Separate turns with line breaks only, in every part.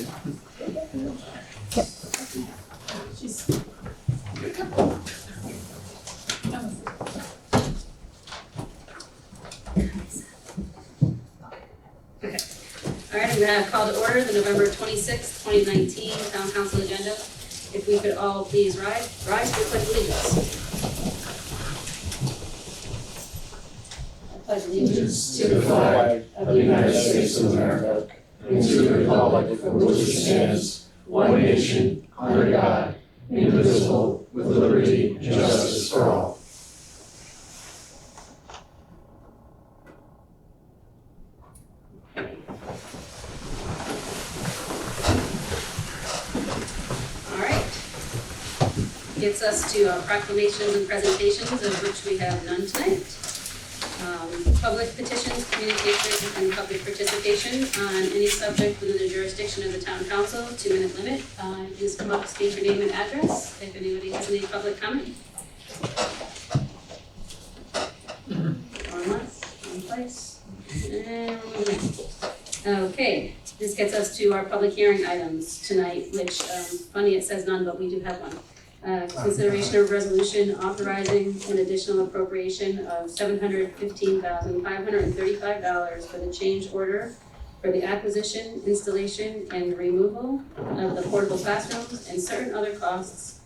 All right, I'm going to call to order the November 26th, 2019 Town Council agenda. If we could all please rise to the pledge of allegiance. I pledge allegiance to the flag of the United States of America and to the republic for which it stands, one nation, under God, indivisible, with liberty and justice for all. Gets us to proclamations and presentations, of which we have none tonight. Public petitions, communication, and public participation on any subject within the jurisdiction of the town council, 2-minute limit. Please come up, state your name and address if anybody has any public comment. One left, one place, and okay, this gets us to our public hearing items tonight, which, funny it says none, but we do have one. Consideration of resolution authorizing an additional appropriation of $715,535 for the change order for the acquisition, installation, and removal of the portable classrooms and certain other costs,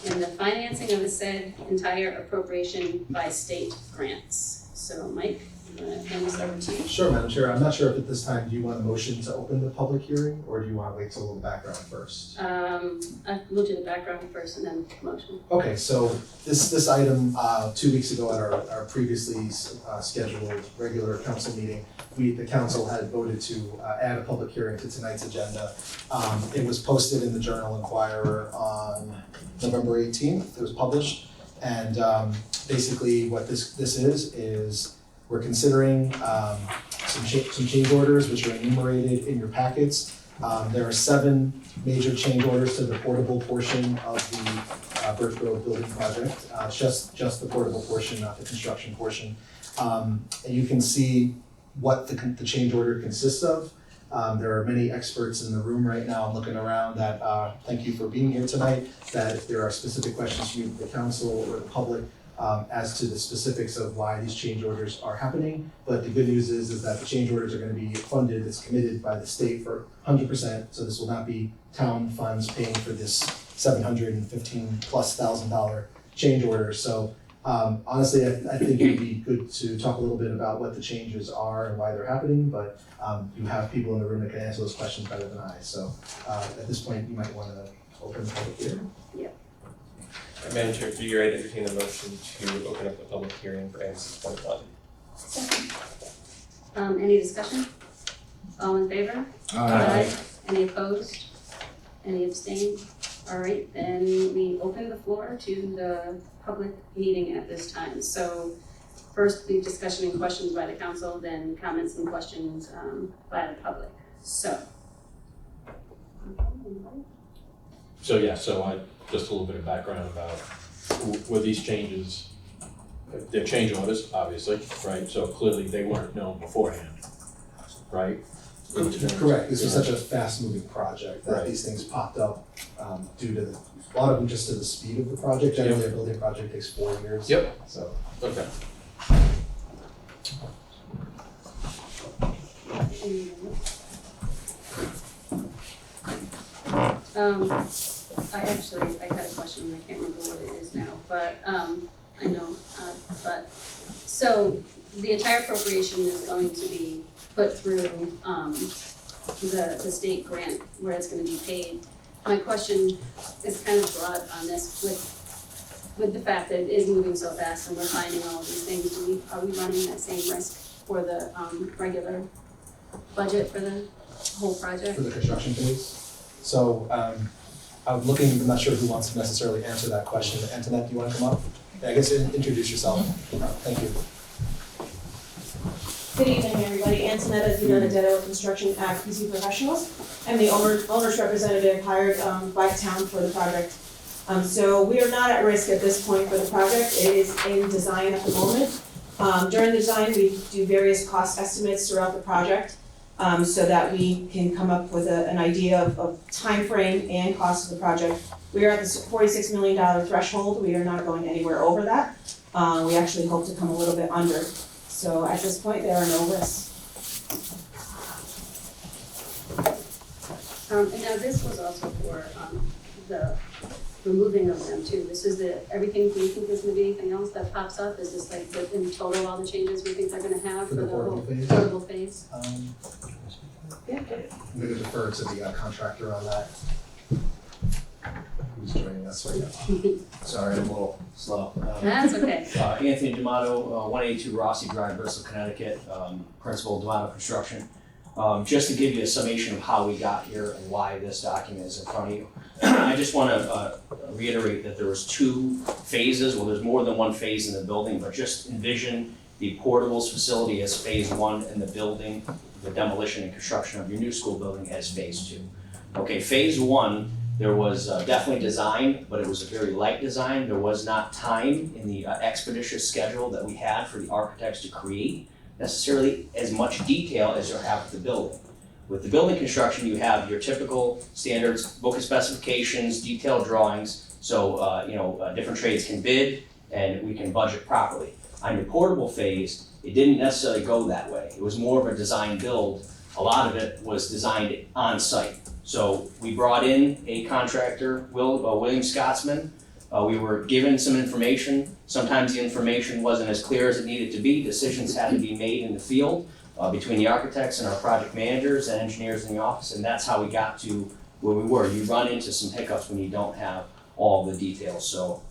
and the financing of the said entire appropriation by state grants. So, Mike, I'm going to hand this over to you.
Sure, Madam Chair. I'm not sure if at this time, do you want a motion to open the public hearing, or do you want to wait till a little background first?
We'll do the background first and then motion.
Okay, so this item, 2 weeks ago at our previously scheduled regular council meeting, the council had voted to add a public hearing to tonight's agenda. It was posted in the Journal Inquirer on November 18th. It was published, and basically what this is we're considering some change orders which are enumerated in your packets. There are 7 major change orders to the portable portion of the Birch Grove building project, just the portable portion, not the construction portion. And you can see what the change order consists of. There are many experts in the room right now. I'm looking around that, thank you for being here tonight, that if there are specific questions from the council or the public, as to the specifics of why these change orders are happening. But the good news is that the change orders are going to be funded, it's committed by the state for 100%, so this will not be town funds paying for this $715,000+ change order. So honestly, I think it'd be good to talk a little bit about what the changes are and why they're happening, but you have people in the room that can answer those questions better than I. So at this point, you might want to open the public hearing.
Yeah.
Madam Chair, do you ready to entertain a motion to open up the public hearing for ANSYS 2011?
Second. Any discussion? All in favor?
Aye.
Any opposed? Any abstained? All right, then we open the floor to the public meeting at this time. So first, the discussion and questions by the council, then comments and questions by the public. So
just a little bit of background about with these changes. They're change orders, obviously, right? So clearly they weren't known beforehand, right?
Correct. This was such a fast-moving project that these things popped up due to a lot of them just to the speed of the project. Generally, a building project takes 4 years.
Yep.
So
Okay.
I had a question, I can't remember what it is now, but I know, so the entire appropriation is going to be put through the state grant where it's going to be paid. My question is kind of broad on this with the fact that it is moving so fast and we're finding all of these things. Are we running that same risk for the regular budget for the whole project?
for the construction phase. So I'm not sure who wants to necessarily answer that question. Antoinette, do you want to come up? I guess introduce yourself. Thank you.
Good evening, everybody. Antonetta Benedetto, Construction at PC Professionals. I'm the owner's representative hired by the town for the project. So we are not at risk at this point for the project. It is in design at the moment. During the design, we do various cost estimates throughout the project. so that we can come up with an idea of timeframe and cost of the project. We are at the $46 million threshold. We are not going anywhere over that. We actually hope to come a little bit under. So at this point, there are no risks.
And now this was also for the removing of them too. This is everything, do you think there's gonna be anything else that pops up? Is this like in total all the changes we think they're gonna have
For
for
the
the whole
portable phase?
portable phase?
I'm gonna defer to the contractor on that. Who's joining us right now? Sorry, I'm a little slow.
That's okay.
Anthony D'Amato, 182 Rossi Drive, Bristol, Connecticut, principal of D'Amato Construction. Just to give you a summation of how we got here and why this document is in front of you. I just want to reiterate that there was 2 phases. Well, there's more than one phase in the building, but just envision the portables facility as phase 1 and the building, the demolition and construction of your new school building as phase 2. Okay, phase 1, there was definitely design, but it was a very light design. There was not time in the expeditious schedule that we had for the architects to create necessarily as much detail as you have with the building. With the building construction, you have your typical standards, book of specifications, detailed drawings, so different trades can bid and we can budget properly. On your portable phase, it didn't necessarily go that way. It was more of a design build. A lot of it was designed on site. So we brought in a contractor, William Scotsman. We were given some information. Sometimes the information wasn't as clear as it needed to be. Decisions had to be made in the field between the architects and our project managers and engineers in the office, and that's how we got to where we were. You run into some hiccups when you don't have all the details. So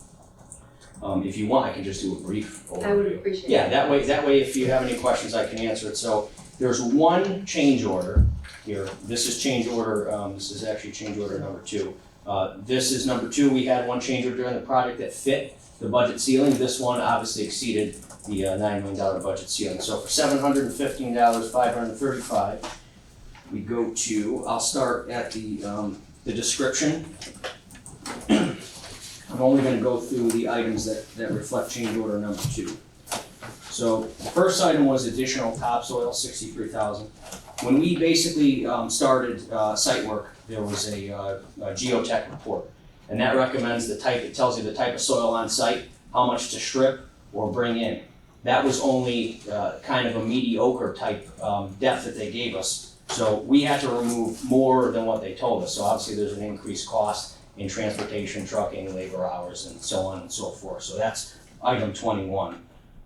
if you want, I can just do a brief overview.
I would appreciate it.
Yeah, that way if you have any questions, I can answer it. So there's one change order here. This is change order, this is actually change order number 2. This is number 2. We had one change order during the project that fit the budget ceiling. This one obviously exceeded the $9 million budget ceiling. So for $715,535, we go to, I'll start at the description. I'm only going to go through the items that reflect change order number 2. So the first item was additional topsoil, $63,000. When we basically started site work, there was a geotech report, and that recommends the type. It tells you the type of soil on site, how much to strip or bring in. That was only kind of a mediocre type depth that they gave us. So we had to remove more than what they told us. So obviously there's an increased cost in transportation, trucking, labor hours, and so on and so forth. So that's item 21.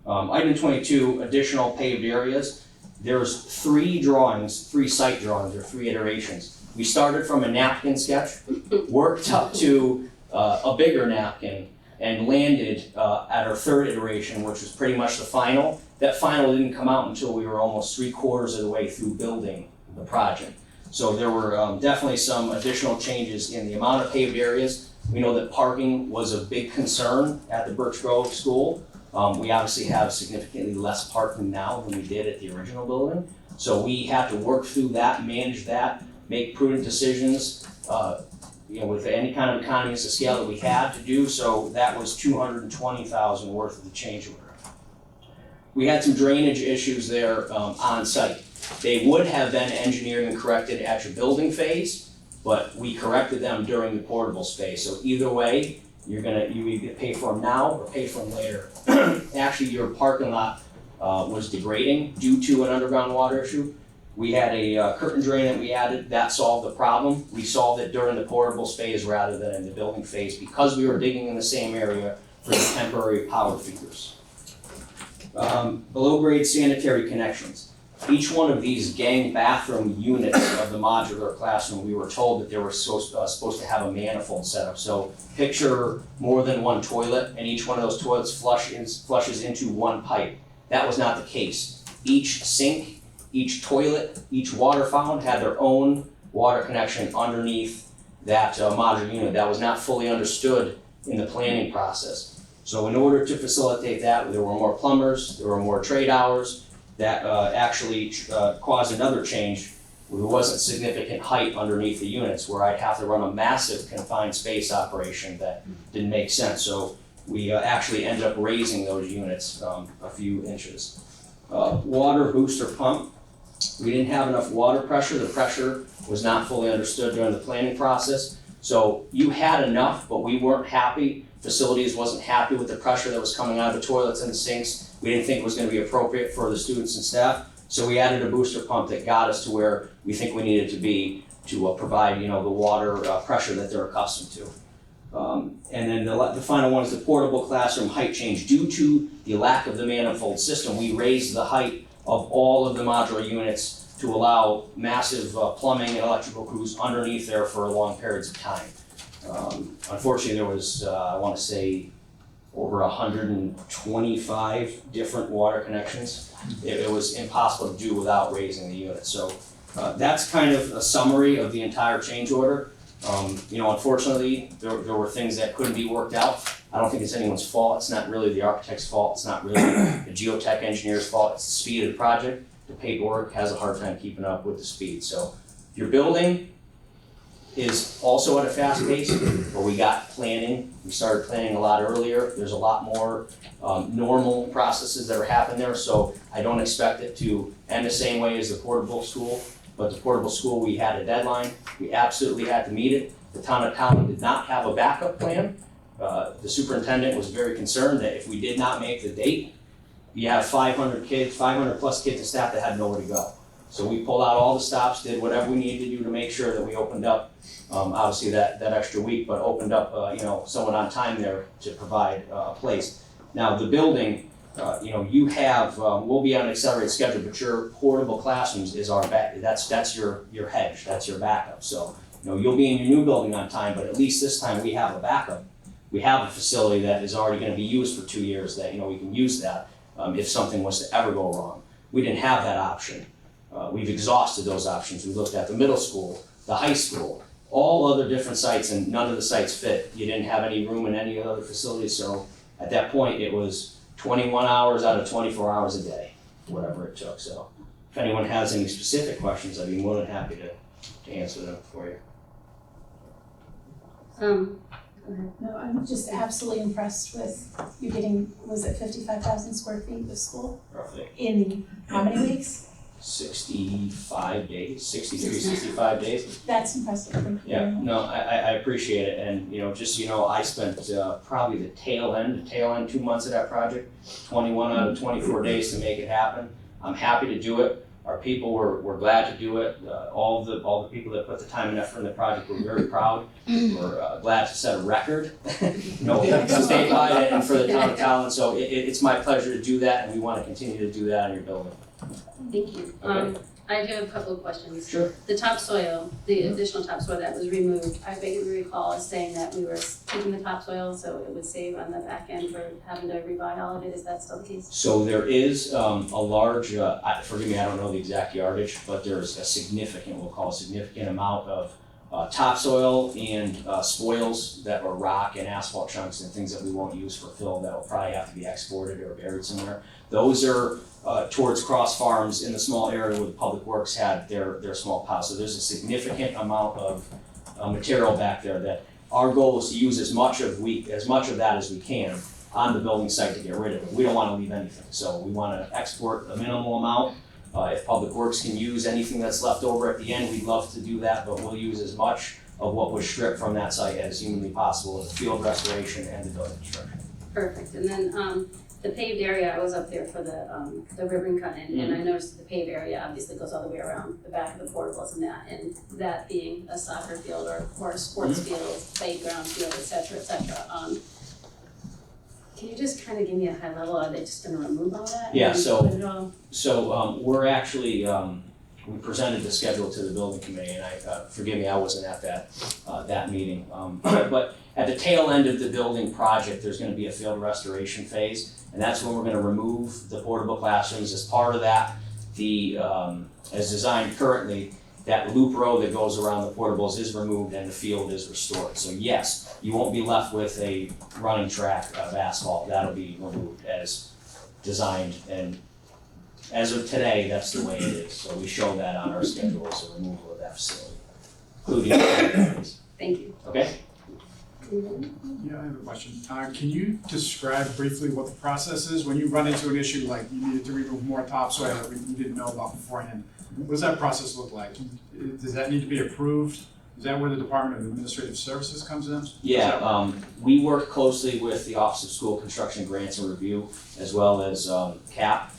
Item 22, additional paved areas. There's 3 drawings, 3 site drawings, or 3 iterations. We started from a napkin sketch, worked up to a bigger napkin, and landed at our 3rd iteration, which was pretty much the final. That final didn't come out until we were almost 3/4 of the way through building the project. So there were definitely some additional changes in the amount of paved areas. We know that parking was a big concern at the Birch Grove School. We obviously have significantly less parking now than we did at the original building. So we had to work through that, manage that, make prudent decisions, with any kind of economies of scale that we had to do. So that was $220,000 worth of the change order. We had some drainage issues there on site. They would have been engineered and corrected at your building phase, but we corrected them during the portable phase. So either way, you either pay for them now or pay for them later. Actually, your parking lot was degrading due to an underground water issue. We had a curtain drain that we added, that solved the problem. We solved it during the portable phase rather than in the building phase because we were digging in the same area for the temporary power feeders. Below grade sanitary connections. Each one of these gang bathroom units of the modular classroom, we were told that they were supposed to have a manifold setup. So picture more than one toilet, and each one of those toilets flushes into one pipe. That was not the case. Each sink, each toilet, each water fountain had their own water connection underneath that modular unit. That was not fully understood in the planning process. So in order to facilitate that, there were more plumbers, there were more trade hours. That actually caused another change. There wasn't significant height underneath the units where I'd have to run a massive confined space operation that didn't make sense. So we actually ended up raising those units a few inches. Water booster pump. We didn't have enough water pressure. The pressure was not fully understood during the planning process. So you had enough, but we weren't happy. Facilities wasn't happy with the pressure that was coming out of the toilets and the sinks. We didn't think it was going to be appropriate for the students and staff. So we added a booster pump that got us to where we think we needed to be to provide, the water pressure that they're accustomed to. And then the final one is the portable classroom height change. Due to the lack of the manifold system, we raised the height of all of the modular units to allow massive plumbing and electrical crews underneath there for long periods of time. Unfortunately, there was, I want to say, over 125 different water connections. It was impossible to do without raising the unit. So that's kind of a summary of the entire change order. Unfortunately, there were things that couldn't be worked out. I don't think it's anyone's fault. It's not really the architect's fault. It's not really the geotech engineer's fault. It's the speed of the project. The paperwork has a hard time keeping up with the speed. So your building is also at a fast pace, but we got planning. We started planning a lot earlier. There's a lot more normal processes that are happening there. So I don't expect it to end the same way as the portable school. But the portable school, we had a deadline. We absolutely had to meet it. The town of Tolland did not have a backup plan. The superintendent was very concerned that if we did not make the date, you have 500 plus kids and staff that had nowhere to go. So we pulled out all the stops, did whatever we needed to do to make sure that we opened up, obviously that extra week, but opened up, somewhat on time there to provide a place. Now the building, you have, we'll be on an accelerated schedule, but your portable classrooms is our that's your hedge, that's your backup. So, you'll be in your new building on time, but at least this time we have a backup. We have a facility that is already gonna be used for 2 years that, we can use that if something was to ever go wrong. We didn't have that option. We've exhausted those options. We looked at the middle school, the high school, all other different sites, and none of the sites fit. You didn't have any room in any other facilities, so at that point it was 21 hours out of 24 hours a day, whatever it took. So if anyone has any specific questions, I'd be more than happy to answer them for you.
Go ahead.
No, I'm just absolutely impressed with you getting, was it 55,000 square feet of school
Roughly
in how many weeks?
65 days, 65 days.
That's impressive, thank you.
Yeah, no, I appreciate it, and I spent probably the tail end 2 months of that project, 21 out of 24 days to make it happen. I'm happy to do it. Our people were glad to do it. All the people that put the time and effort in the project were very proud. We're glad to set a record, statewide and for the town of Tolland. So it's my pleasure to do that, and we want to continue to do that in your building.
Thank you.
Okay.
I do have a couple of questions.
Sure.
The topsoil, the additional topsoil that was removed, I vaguely recall us saying that we were keeping the topsoil so it would save on the back end for having to rebuy all of it. Is that still the case?
So there is a large, forgive me, I don't know the exact yardage, but there's a significant amount of topsoil and spoils that are rock and asphalt chunks and things that we won't use for fill that will probably have to be exported or buried somewhere. Those are towards Cross Farms in the small area where the Public Works had their small pile. So there's a significant amount of material back there that our goal is to use as much of that as we can on the building site to get rid of it. We don't want to leave anything, so we want to export a minimal amount. If Public Works can use anything that's left over at the end, we'd love to do that, but we'll use as much of what was stripped from that site as humanly possible as field restoration and the building construction.
Perfect. And then the paved area, I was up there for the ribbon cutting, and I noticed the paved area obviously goes all the way around the back of the portables and that being a soccer field or a sports field, playground field, et cetera, et cetera. Can you just kind of give me a high level? Are they just going to remove all that?
Yeah,
and
so-
put it all-
So we're actually, we presented the schedule to the building committee, and forgive me, I wasn't at that meeting. But at the tail end of the building project, there's gonna be a field restoration phase, and that's when we're gonna remove the portable classrooms. As part of that, as designed currently, that loop road that goes around the portables is removed and the field is restored. So yes, you won't be left with a running track of asphalt. That'll be removed as designed, and as of today, that's the way it is. So we show that on our schedule as a removal of that facility, including the
Thank you.
Okay?
Yeah, I have a question. Can you describe briefly what the process is when you run into an issue like you needed to remove more topsoil that you didn't know about beforehand? What does that process look like? Does that need to be approved? Is that where the Department of Administrative Services comes in?
Yeah, we work closely with the Office of School Construction Grants and Review, as well as CAP.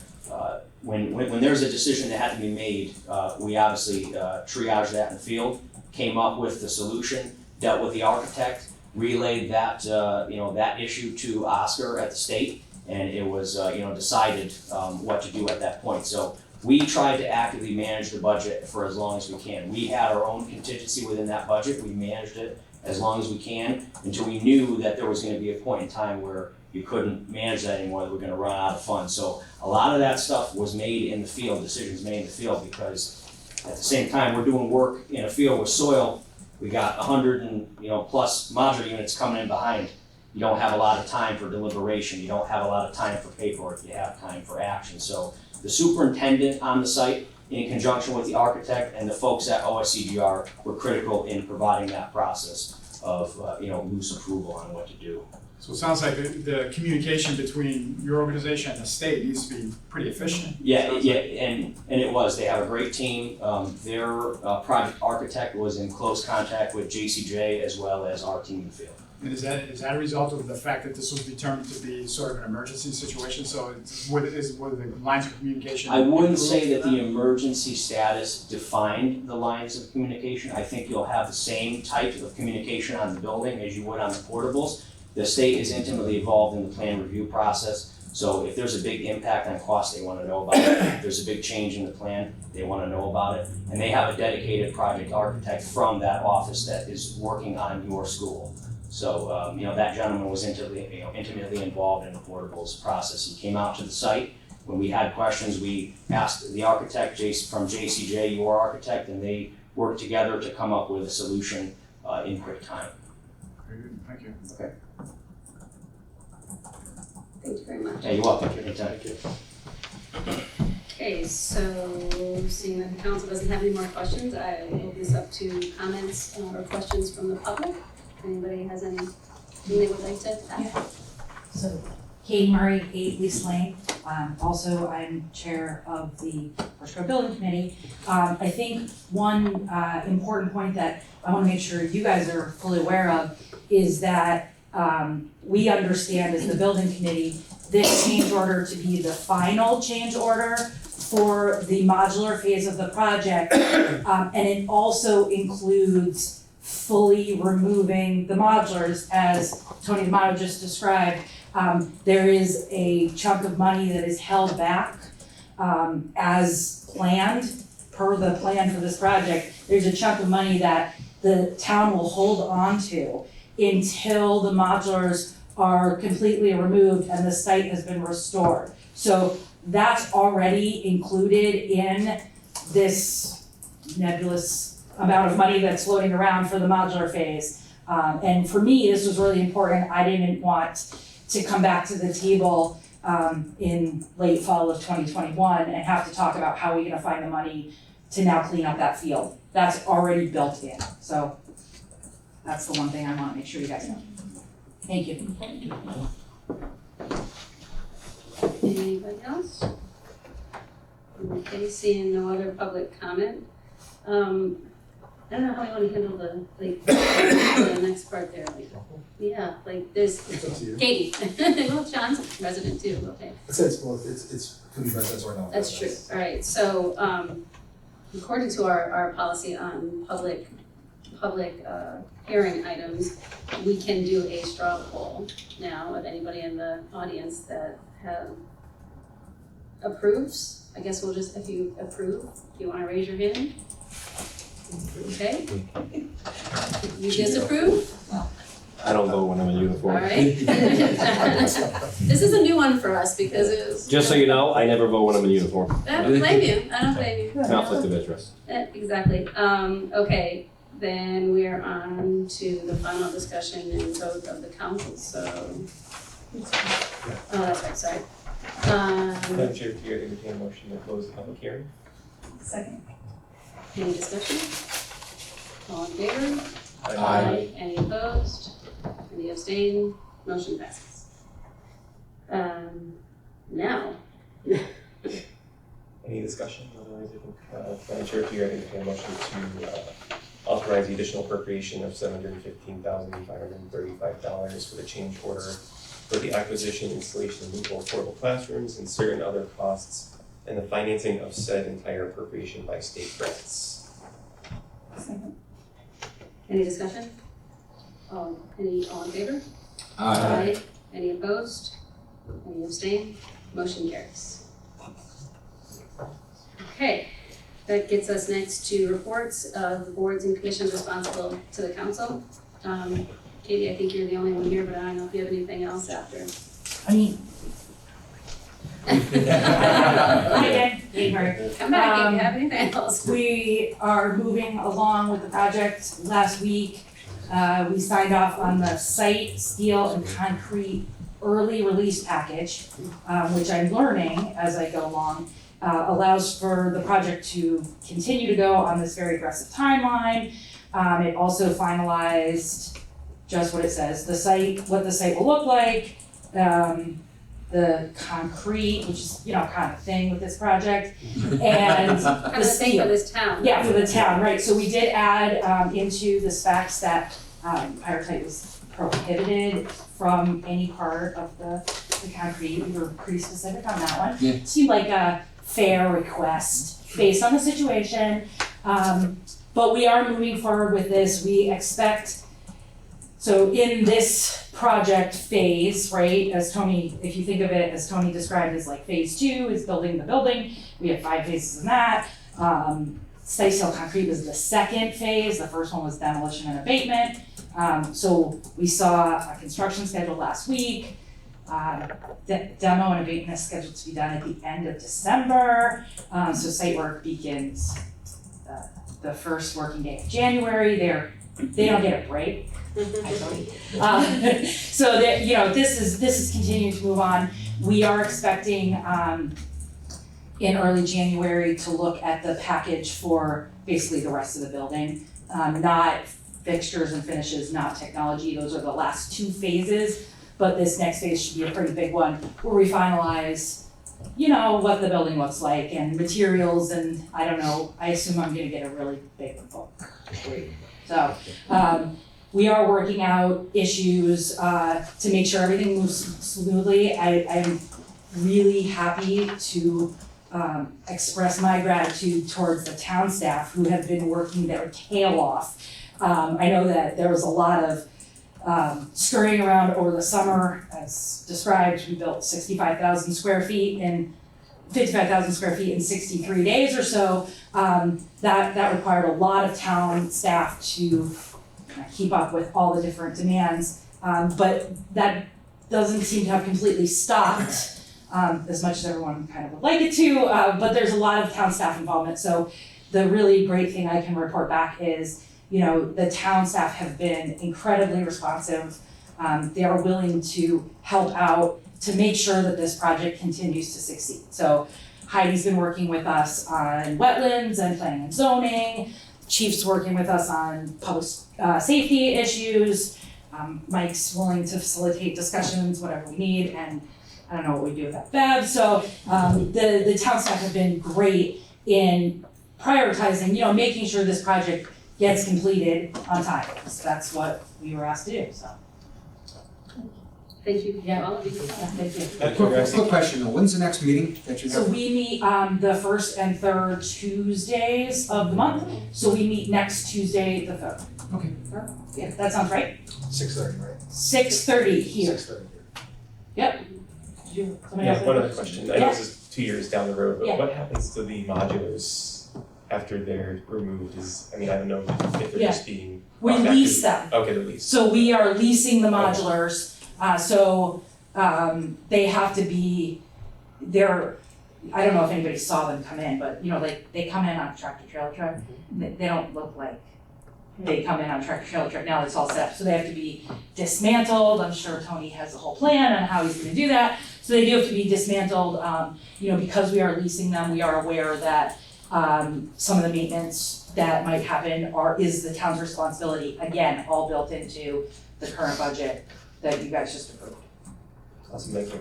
When there's a decision that had to be made, we obviously triaged that in the field, came up with the solution, dealt with the architect, relayed that that issue to Oscar at the state, and it was decided what to do at that point. So we tried to actively manage the budget for as long as we can. We had our own contingency within that budget. We managed it as long as we can until we knew that there was going to be a point in time where you couldn't manage that anymore, that we're going to run out of funds. So a lot of that stuff was made in the field, decisions made in the field, because at the same time we're doing work in a field with soil. We got 100 and plus modular units coming in behind. You don't have a lot of time for deliberation. You don't have a lot of time for paperwork. You have time for action. So the superintendent on the site, in conjunction with the architect and the folks at OSCGR, were critical in providing that process of loose approval on what to do.
So it sounds like the communication between your organization and the state needs to be pretty efficient.
Yeah, and it was. They have a great team. Their project architect was in close contact with JCJ as well as our team in the field.
And is that a result of the fact that this was determined to be sort of an emergency situation? So were the lines of communication?
I wouldn't say that the emergency status defined the lines of communication. I think you'll have the same type of communication on the building as you would on the portables. The state is intimately involved in the plan review process. So if there's a big impact on cost, they want to know about it. If there's a big change in the plan, they want to know about it. And they have a dedicated project architect from that office that is working on your school. So, that gentleman was intimately involved in the portables process. He came out to the site. When we had questions, we asked the architect from JCJ, your architect, and they worked together to come up with a solution in quick time.
Very good, thank you.
Okay.
Thank you very much.
Yeah, you're welcome. Thank you.
Okay, so seeing that the council doesn't have any more questions, I will open this up to comments or questions from the public. If anybody has anything they would like to add?
So, Katie Murray, 8 Lease Lane. Also, I'm chair of the First Grove Building Committee. I think one important point that I want to make sure you guys are fully aware of is that we understand as the building committee this change order to be the final change order for the modular phase of the project, and it also includes fully removing the modulars, as Tony D'Amato just described. There is a chunk of money that is held back as planned, per the plan for this project. There's a chunk of money that the town will hold on to until the modulars are completely removed and the site has been restored. So that's already included in this nebulous amount of money that's floating around for the modular phase. And for me, this was really important. I didn't want to come back to the table in late fall of 2021 and have to talk about how we're gonna find the money to now clean up that field. That's already built in. So that's the one thing I wanna make sure you guys know. Thank you.
Anybody else? Okay, seeing no other public comment. I don't know how you want to handle the next part there. There's
It's up to you.
Katie. Well, John's a resident too. Okay,
It's could be residents or not.
that's true. All right. So according to our policy on public hearing items, we can do a straw poll now of anybody in the audience that approves. I guess we'll just, if you approve, if you want to raise your hand. Okay. You disapprove?
I don't vote when I'm in uniform.
All right. This is a new one for us because it was.
Just so you know, I never vote when I'm in uniform.
I don't blame you. I don't blame you.
Conflict of interest.
Exactly. Okay, then we are on to the final discussion and vote of the council, so. Oh, that's right, sorry.
Madam Chair, do you entertain a motion to close the public hearing?
Second.
Any discussion? All in favor?
Aye.
Any opposed? Any abstain? Motion passes. Now,
Any discussion? Otherwise, I think, Madam Chair, if you entertain a motion to authorize the additional appropriation of $715,535 for the change order for the acquisition, installation, and removal of portable classrooms and certain other costs and the financing of said entire appropriation by state grants.
Second.
Any discussion? All in favor?
Aye.
Any opposed? Any abstain? Motion carries. Okay, that gets us next to reports of the boards and commissions responsible to the council. Katie, I think you're the only one here, but I don't know if you have anything else after.
I mean. Hi again, Kate Murray.
Come back if you have anything else.
We are moving along with the project. Last week, we signed off on the site, steel, and concrete early release package, which I'm learning as I go along, allows for the project to continue to go on this very aggressive timeline. It also finalized just what it says, the site, what the site will look like, the concrete, which is, kind of a thing with this project, and
Kind of the thing for this town.
yeah, for the town, right, so we did add, into the specs that, pyrite was prohibited from any part of the concrete. We were pretty specific on that one.
Yeah.
Seemed like a fair request based on the situation. But we are moving forward with this. We expect, so in this project phase, right, as Tony, if you think of it as Tony described as like phase 2 is building the building. We have 5 phases in that. Site seal concrete was the second phase. The first one was demolition and abatement. So we saw a construction schedule last week. Demo and abatement is scheduled to be done at the end of December. So site work begins the first working day of January. They don't get a break. So that, this is continuing to move on. We are expecting in early January to look at the package for basically the rest of the building, not fixtures and finishes, not technology. Those are the last 2 phases, but this next phase should be a pretty big one where we finalize, what the building looks like and materials, and I don't know, I assume I'm gonna get a really big book. So, we are working out issues to make sure everything moves smoothly. I'm really happy to express my gratitude towards the town staff who have been working their tail off. I know that there was a lot of scurrying around over the summer. As described, we built 55,000 square feet in 55,000 square feet in 63 days or so. That required a lot of town staff to keep up with all the different demands. But that doesn't seem to have completely stopped as much as everyone kind of would like it to. But there's a lot of town staff involvement. So the really great thing I can report back is, the town staff have been incredibly responsive. They are willing to help out to make sure that this project continues to succeed. So Heidi's been working with us on wetlands and planning and zoning. Chief's working with us on public safety issues. Mike's willing to facilitate discussions, whatever we need, and I don't know what we do without Bev. So the town staff have been great in prioritizing, making sure this project gets completed on time. So that's what we were asked to do, so.
Thank you,
Yeah.
all of you.
Thank you.
Quick question though, when's the next meeting that you
So
have?
we meet the 1st and 3rd Tuesdays of the month. So we meet next Tuesday, the 3rd.
Okay.
Yeah, that sounds right.
6:30, right?
6:30 here.
6:30
Yep. Somebody else?
Yeah, one other question. I know
Yeah.
this is 2 years down the road, but
Yeah.
what happens to the modulars after they're removed? I don't know if they're
Yeah.
just being.
We
brought back
lease
to-
them.
Okay, they're leased.
So we are leasing the modulars. They have to be, I don't know if anybody saw them come in, but they come in on a tractor trailer truck. They don't look like they come in on a tractor trailer truck. Now it's all set up. So they have to be dismantled. I'm sure Tony has a whole plan on how he's gonna do that. So they do have to be dismantled. Because we are leasing them, we are aware that some of the maintenance that might happen is the town's responsibility. Again, all built into the current budget that you guys just approved.
Awesome, thank you.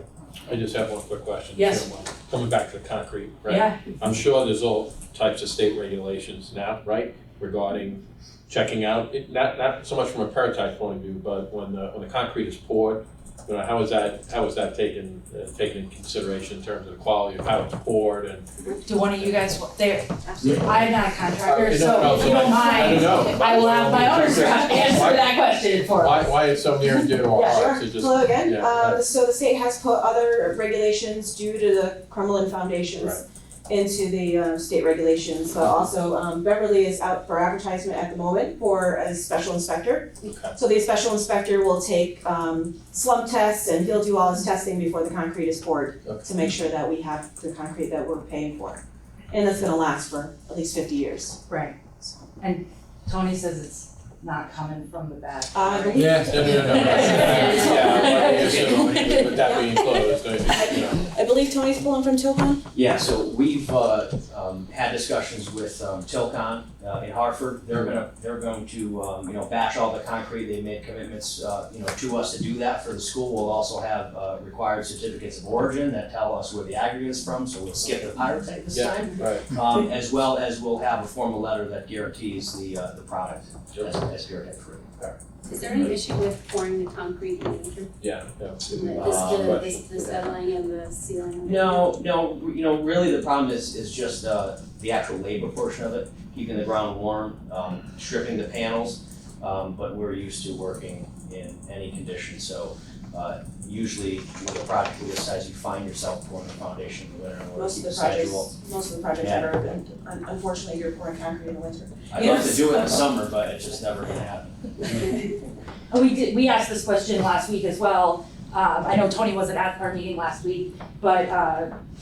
I just have one quick question.
Yes.
Coming back to the concrete, right?
Yeah,
I'm sure there's all types of state regulations now, right, regarding checking out, not so much from a prototype point of view, but when the concrete is poured, you know, how is that taken in consideration in terms of the quality of how it's poured and?
do one of you guys, I'm not a contractor,
No,
so if you don't
I
mind,
don't know.
I will have my owner's rep answer that question for us.
Why it's so near and dear to our
Yeah,
hearts?
sure.
It just-
Hello again.
yeah,
So the state has put other regulations due to the crumbling foundations into the state regulations. So also Beverly is out for advertisement at the moment for a special inspector.
Okay.
So the special inspector will take slump tests and he'll do all his testing before the concrete is poured to make sure that we have the concrete that we're paying for. And that's gonna last for at least 50 years.
Right, and Tony says it's not coming from the back.
I believe-
Yeah, no. Yeah, so with that being closed, you know.
I believe Tony's pulling from Tolland.
Yeah, so we've had discussions with Tilcon in Hartford. They're going to batch all the concrete. They made commitments to us to do that for the school. We'll also have required certificates of origin that tell us where the aggregate is from, so we'll skip the pyrotype this time.
Right.
As well as we'll have a formal letter that guarantees the product as pyrotype free.
Is there any issue with pouring the concrete in the winter?
Yeah.
The settling and the sealing?
No, really the problem is just the actual labor portion of it, keeping the ground warm, stripping the panels, but we're used to working in any condition, so usually with a project of this size, you find yourself pouring the foundation in the winter.
Most of the projects
Yeah.
ever, and unfortunately, you're pouring concrete in the winter.
I'd love to do it in the summer, but it's just never gonna happen.
We asked this question last week as well. I know Tony wasn't at our meeting last week, but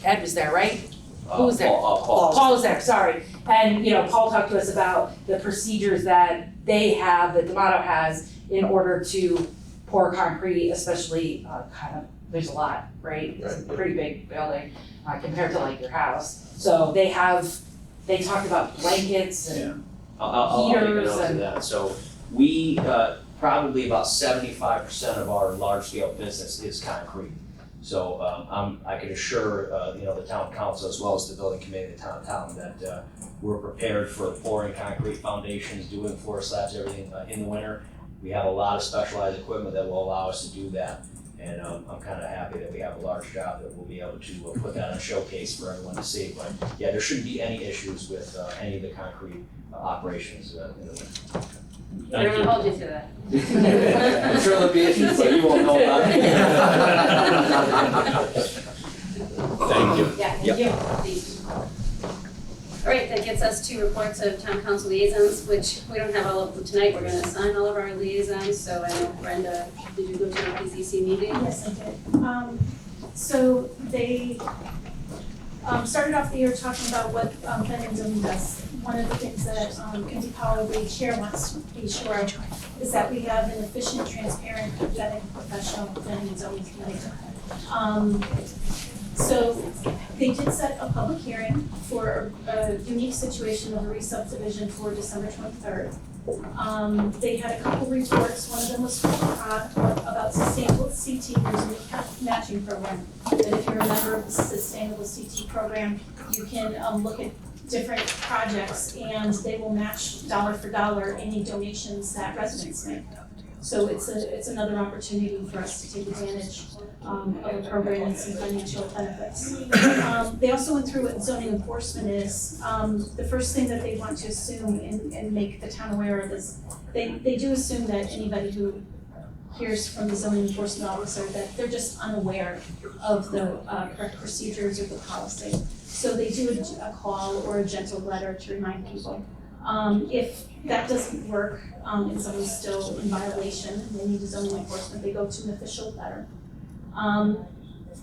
Ed was there, right? Who was there? Paul was there, sorry. And, Paul talked to us about the procedures that they have, that D'Amato has, in order to pour concrete, especially there's a lot, right? It's a pretty big building compared to like your house. So they talked about blankets and
I'll make a
heaters
note of that. So we, probably about 75% of our large scale business is concrete. So I can assure the town council as well as the building committee of the town that we're prepared for pouring concrete foundations, doing floor slabs, everything in the winter. We have a lot of specialized equipment that will allow us to do that. And I'm kind of happy that we have a large job that we'll be able to put that on showcase for everyone to see. But yeah, there shouldn't be any issues with any of the concrete operations in the winter.
We're gonna hold you to that.
I'm sure there'll be issues, but you won't know about it.
Thank you.
Yeah, thank you. Please. All right, that gets us to reports of town council liaisons, which we don't have all of them tonight. We're gonna assign all of our liaisons, so I know Brenda, did you go to a PCC meeting?
Yes, I did. So they started off the year talking about what planning and zoning does. One of the things that Kenzie Powell, the chair, wants to be sure of is that we have an efficient, transparent, vetted, professional planning and zoning committee. So they did set a public hearing for a unique situation of a re-subdivision for December 23rd. They had a couple reports. One of them was about sustainable CT. There's a matching program. That if you're a member of the sustainable CT program, you can look at different projects and they will match dollar for dollar any donations that residents make. So it's another opportunity for us to take advantage of a program and some financial benefits. They also went through what zoning enforcement is. The first thing that they want to assume and make the town aware of is they do assume that anybody who hears from the zoning enforcement officer that they're just unaware of the correct procedures or the policy. So they do a call or a gentle letter to remind people. If that doesn't work and someone's still in violation and they need a zoning enforcement, they go to an official letter.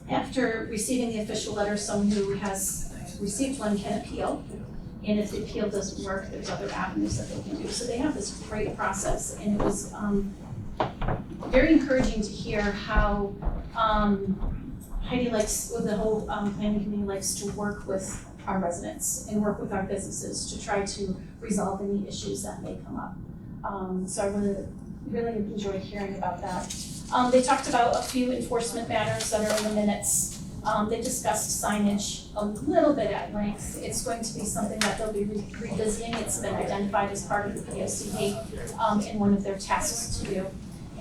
After receiving the official letter, someone who has received one can appeal. And if the appeal doesn't work, there's other avenues that they can do. So they have this great process, and it was very encouraging to hear how Heidi likes, or the whole planning committee likes to work with our residents and work with our businesses to try to resolve any issues that may come up. So I want to really enjoyed hearing about that. They talked about a few enforcement matters that are in the minutes. They discussed signage a little bit at length. It's going to be something that they'll be revisiting. It's been identified as part of the POCD in one of their tasks to do.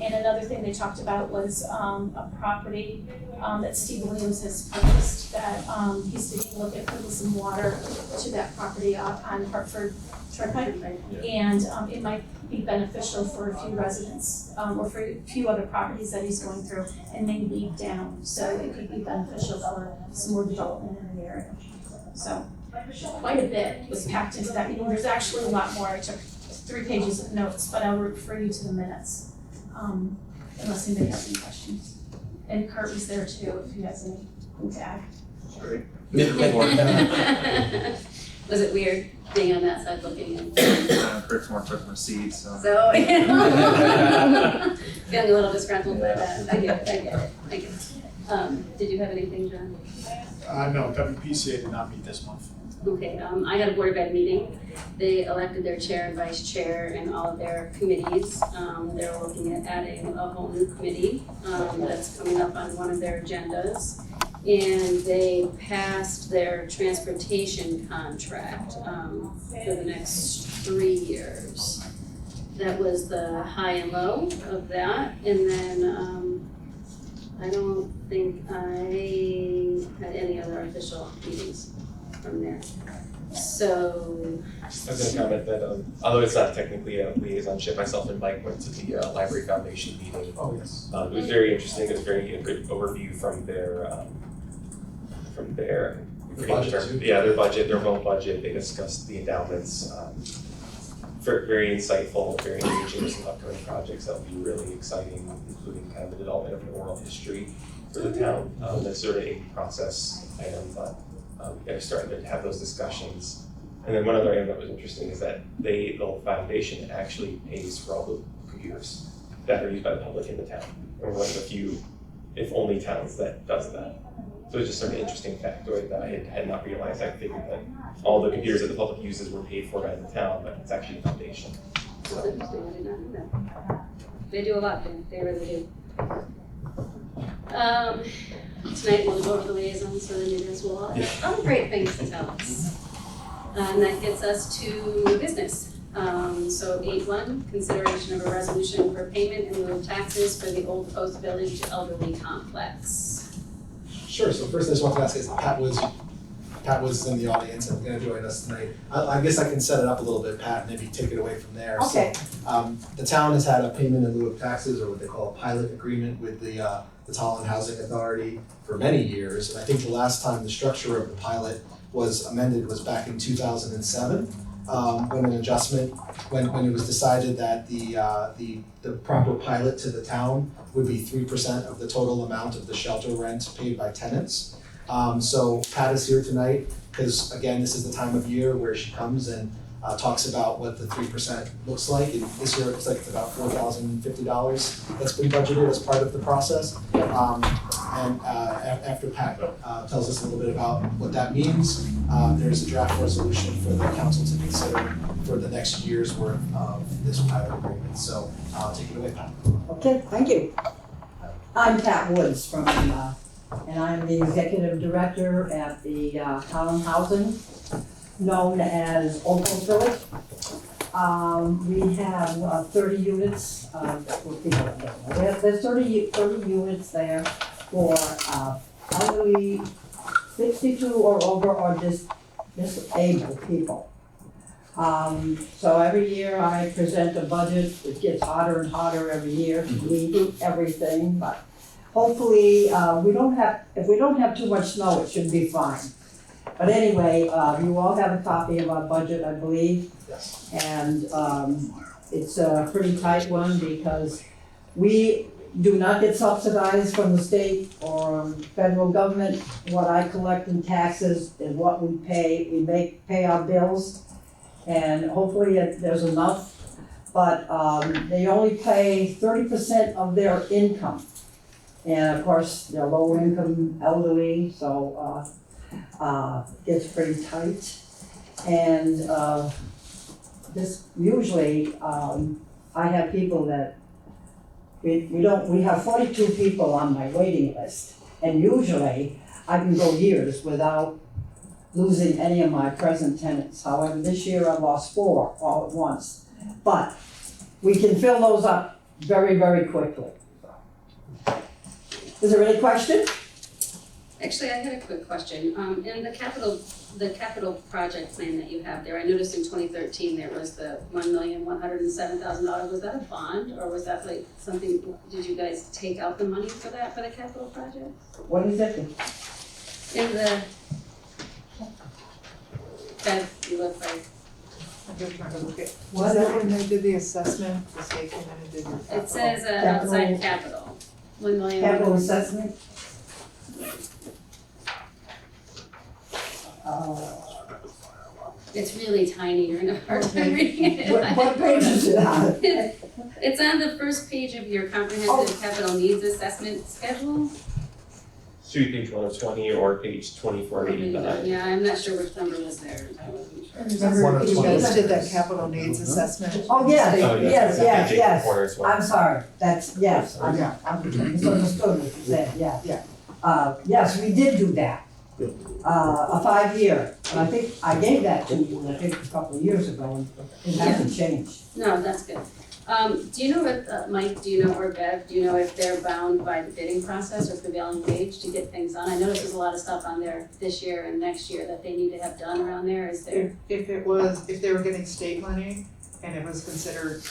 And another thing they talked about was a property that Steve Williams has purchased that he's taking a look at putting some water to that property on Hartford Turnpike. And it might be beneficial for a few residents or for a few other properties that he's going through and may lead down. So it could be beneficial for some more development in the area. So quite a bit was packed into that meeting. There's actually a lot more. I took 3 pages of notes, but I'll refer you to the minutes. Unless anybody has any questions. And Kurt was there too, if he has anything to add.
Sorry.
Was it weird being on that side looking in?
Kurt's more Christmas seeds, so.
So, feeling a little disgruntled by that. I get it. Did you have anything, John?
No, WPCA did not meet this month.
Okay, I had a Board of Ed meeting. They elected their chair and vice chair and all of their committees. They're looking at adding a whole new committee that's coming up on one of their agendas. And they passed their transportation contract for the next 3 years. That was the high and low of that. And then I don't think I had any other official meetings from there. So.
I was gonna comment that although it's not technically a liaisonship, myself and Mike went to the Library Foundation meeting.
Oh, yes.
It was very interesting. It was a good overview from their
budget.
Yeah, their budget, their whole budget. They discussed the endowments. Very insightful, very engaging with some upcoming projects that will be really exciting, including kind of the development of an oral history for the town. That's sort of a process item, but they're starting to have those discussions. And then one other item that was interesting is that the foundation actually pays for all the computers that are used by the public in the town. And we're one of the few, if only, towns that does that. So it's just sort of an interesting factoid that I had not realized. I figured that all the computers that the public uses were paid for by the town, but it's actually the foundation.
That's interesting, I did not know that. They do a lot, they really do. Tonight we'll go over the liaisons, so the leaders will all have other great things to tell us. And that gets us to new business. So 8.1, consideration of a resolution for payment in lieu of taxes for the Old Post Village Elderly Complex.
Sure, so first I just want to ask is Pat Woods is in the audience and going to join us tonight. I guess I can set it up a little bit, Pat, and maybe take it away from there.
Okay.
So, the town has had a payment in lieu of taxes, or what they call a pilot agreement with the Tolland Housing Authority for many years. And I think the last time the structure of the pilot was amended was back in 2007, when an adjustment, when it was decided that the proper pilot to the town would be 3% of the total amount of the shelter rent paid by tenants. So Pat is here tonight because, again, this is the time of year where she comes and talks about what the 3% looks like. And this year it looks like it's about $4,050 that's been budgeted as part of the process. After Pat tells us a little bit about what that means, there's a draft resolution for the council to consider for the next year's worth of this pilot agreement. So take it away, Pat.
Okay, thank you. I'm Pat Woods from, and I'm the executive director at the Tolland Housing, known as Old Post Village. We have 30 units for people. There's 30 units there for elderly, 62 or over, or disabled people. So every year I present a budget. It gets hotter and hotter every year to meet everything, but hopefully if we don't have too much snow, it should be fine. But anyway, you all have a copy of our budget, I believe.
Yes.
And it's a pretty tight one because we do not get subsidized from the state or federal government. What I collect in taxes is what we pay. We pay our bills, and hopefully there's enough. But they only pay 30% of their income. And of course, they're low income elderly, so gets pretty tight. And this usually, I have people that we have 42 people on my waiting list. And usually, I can go years without losing any of my present tenants. However, this year I lost 4 all at once. But we can fill those up very, very quickly. Is there any question?
Actually, I had a quick question. In the capital project plan that you have there, I noticed in 2013 there was the $1,107,000. Was that a bond, or was that like something, did you guys take out the money for that, for the capital project?
What is it?
In the, that you look like,
I'm just trying to look at,
What?
was that when they did the assessment, the state came in and did your capital?
it says
Capital-
outside capital, 1 million.
Capital assessment?
It's really tiny, you're gonna have a hard time reading it.
What page is it on?
It's on the first page of your comprehensive capital needs assessment schedule.
Should be page 120 or page 2489.
Yeah, I'm not sure which number was there, I wasn't sure.
Remember, you
120.
guys did that capital needs assessment?
Oh, yes,
Oh,
yes, yes,
Page
yes.
corner as well.
I'm sorry, that's, yes, I'm misunderstood what you said, yeah.
Yeah.
Yes, we did do that. A 5-year, and I think I gave that to you, I think a couple of years ago, and it hasn't changed.
No, that's good. Do you know if, Mike, do you know, or Bev, do you know if they're bound by the bidding process or prevailing wage to get things done? I noticed there's a lot of stuff on there this year and next year that they need to have done around there, is there?
If they were getting state money and it was considered,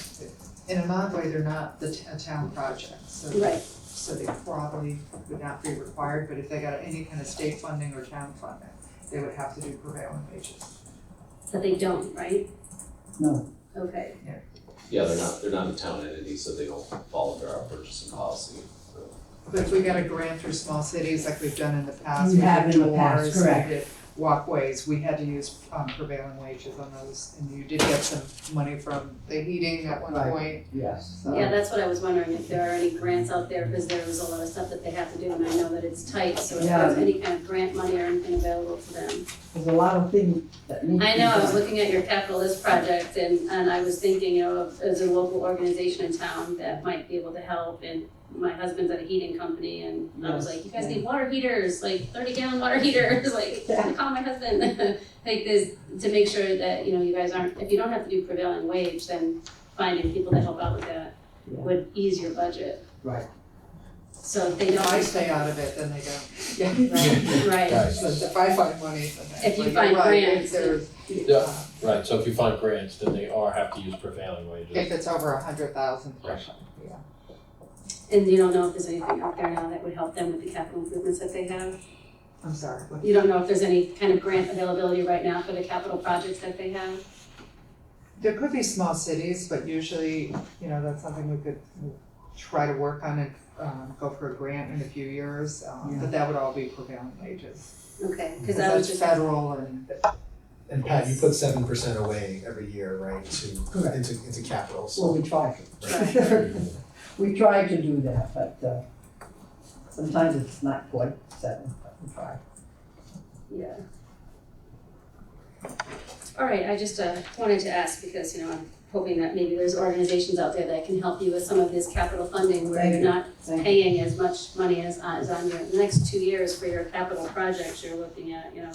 in an odd way, they're not a town project, so.
Right.
So they probably would not be required, but if they got any kind of state funding or town funding, they would have to do prevailing wages.
But they don't, right?
No.
Okay,
Yeah, they're not a town entity, so they don't fall under our purchasing policy.
But if we got a grant through small cities like we've done in the past,
We
we
have
did
in the past,
doors, we
correct.
did walkways, we had to use prevailing wages on those, and you did get some money from the heating at one
Right.
point.
Yes.
yeah, that's what I was wondering, if there are any grants out there, because there was a lot of stuff that they have to do, and I know that it's tight, so if
Yeah.
there's any kind of grant money or anything available to them.
There's a lot of things that need to be
I know, I was
done.
looking at your capital list project and I was thinking, you know, of, as a local organization in town that might be able to help, and my husband's at a heating company and I was
Yes,
like, you guys
yeah.
need water heaters, like 30-gallon water heaters, like,
Yeah.
call my husband. Like this, to make sure that, you know, you guys aren't, if you don't have to do prevailing wage, then finding people to help out with that
Yeah.
would ease your budget.
Right.
So if they
If I
don't,
stay out of it, then they don't. Yeah.
right,
But if I find money, then
If you
you're
find
right,
grants,
there's,
Yeah. Right, so if you find grants, then they have to use prevailing wages.
if it's over 100,000 threshold, yeah.
and you don't know if there's anything out there now that would help them with the capital improvements that they have?
I'm sorry, what?
You don't know if there's any kind of grant availability right now for the capital projects that they have?
There could be small cities, but usually, you know, that's something we could try to work on and go for a grant in a few years, but that would all be prevailing wages.
Okay,
Because
because I was
that's
just,
federal and,
And Pat, you put 7% away every year, right,
Correct.
into capital,
Well,
so.
we try to. We try to do that, but sometimes it's not quite 7, but we try.
yeah. All right, I just wanted to ask because, you know, I'm hoping that maybe there's organizations out there that can help you with some of this capital funding where
Thank
you're
you.
not
Thank you.
paying as much money as on your, the next 2 years for your capital projects, you're looking at, you know,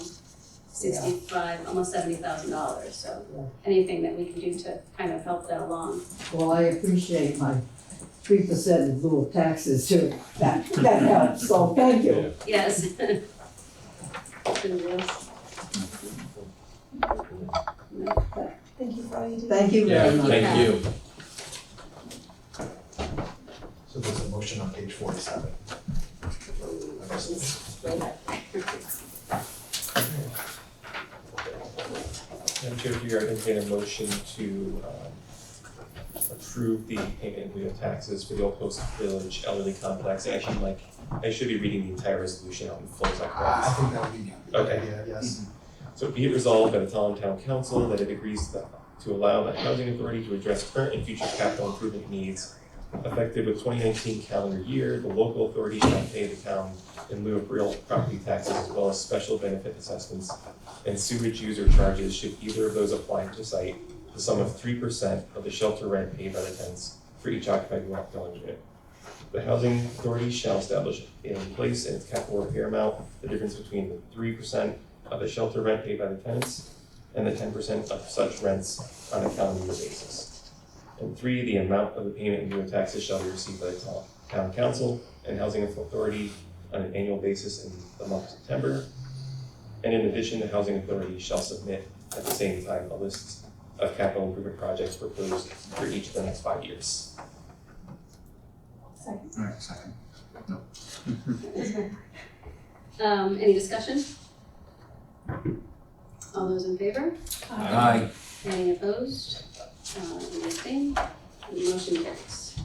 65, almost $70,000, so
Yeah.
anything that we can do to kind of help that along.
Well, I appreciate my 3% in lieu of taxes too. That helps, so thank you.
Yes. Anybody else? No?
Thank you for all you do.
Thank you
Yeah,
very much.
thank you.
So there's a motion on page 47.
Madam Chair, if you entertain a motion to approve the payment in lieu of taxes for the Old Post Village Elderly Complex. Actually, Mike, I should be reading the entire resolution out in full, is that
I
correct?
think that would be a good
Okay.
idea, yes.
So be it resolved by the Tolland Town Council that it agrees to allow the Housing Authority to address current and future capital improvement needs. Effective with 2019 calendar year, the local authority shall pay the town in lieu of real property taxes as well as special benefit assessments and sewage user charges should either of those apply to the site, the sum of 3% of the shelter rent paid by the tenants for each occupied dwelling unit. The housing authority shall establish in place in its capital repair amount the difference between the 3% of the shelter rent paid by the tenants and the 10% of such rents on a calendar year basis. And 3, the amount of the payment in lieu of taxes shall be received by the town council and housing authority on an annual basis in the month of September. And in addition, the housing authority shall submit at the same time a list of capital improvement projects proposed for each of the next 5 years.
Second.
All right, second.
Any discussion? All those in favor?
Aye.
Any opposed? Any abstained? Motion carries.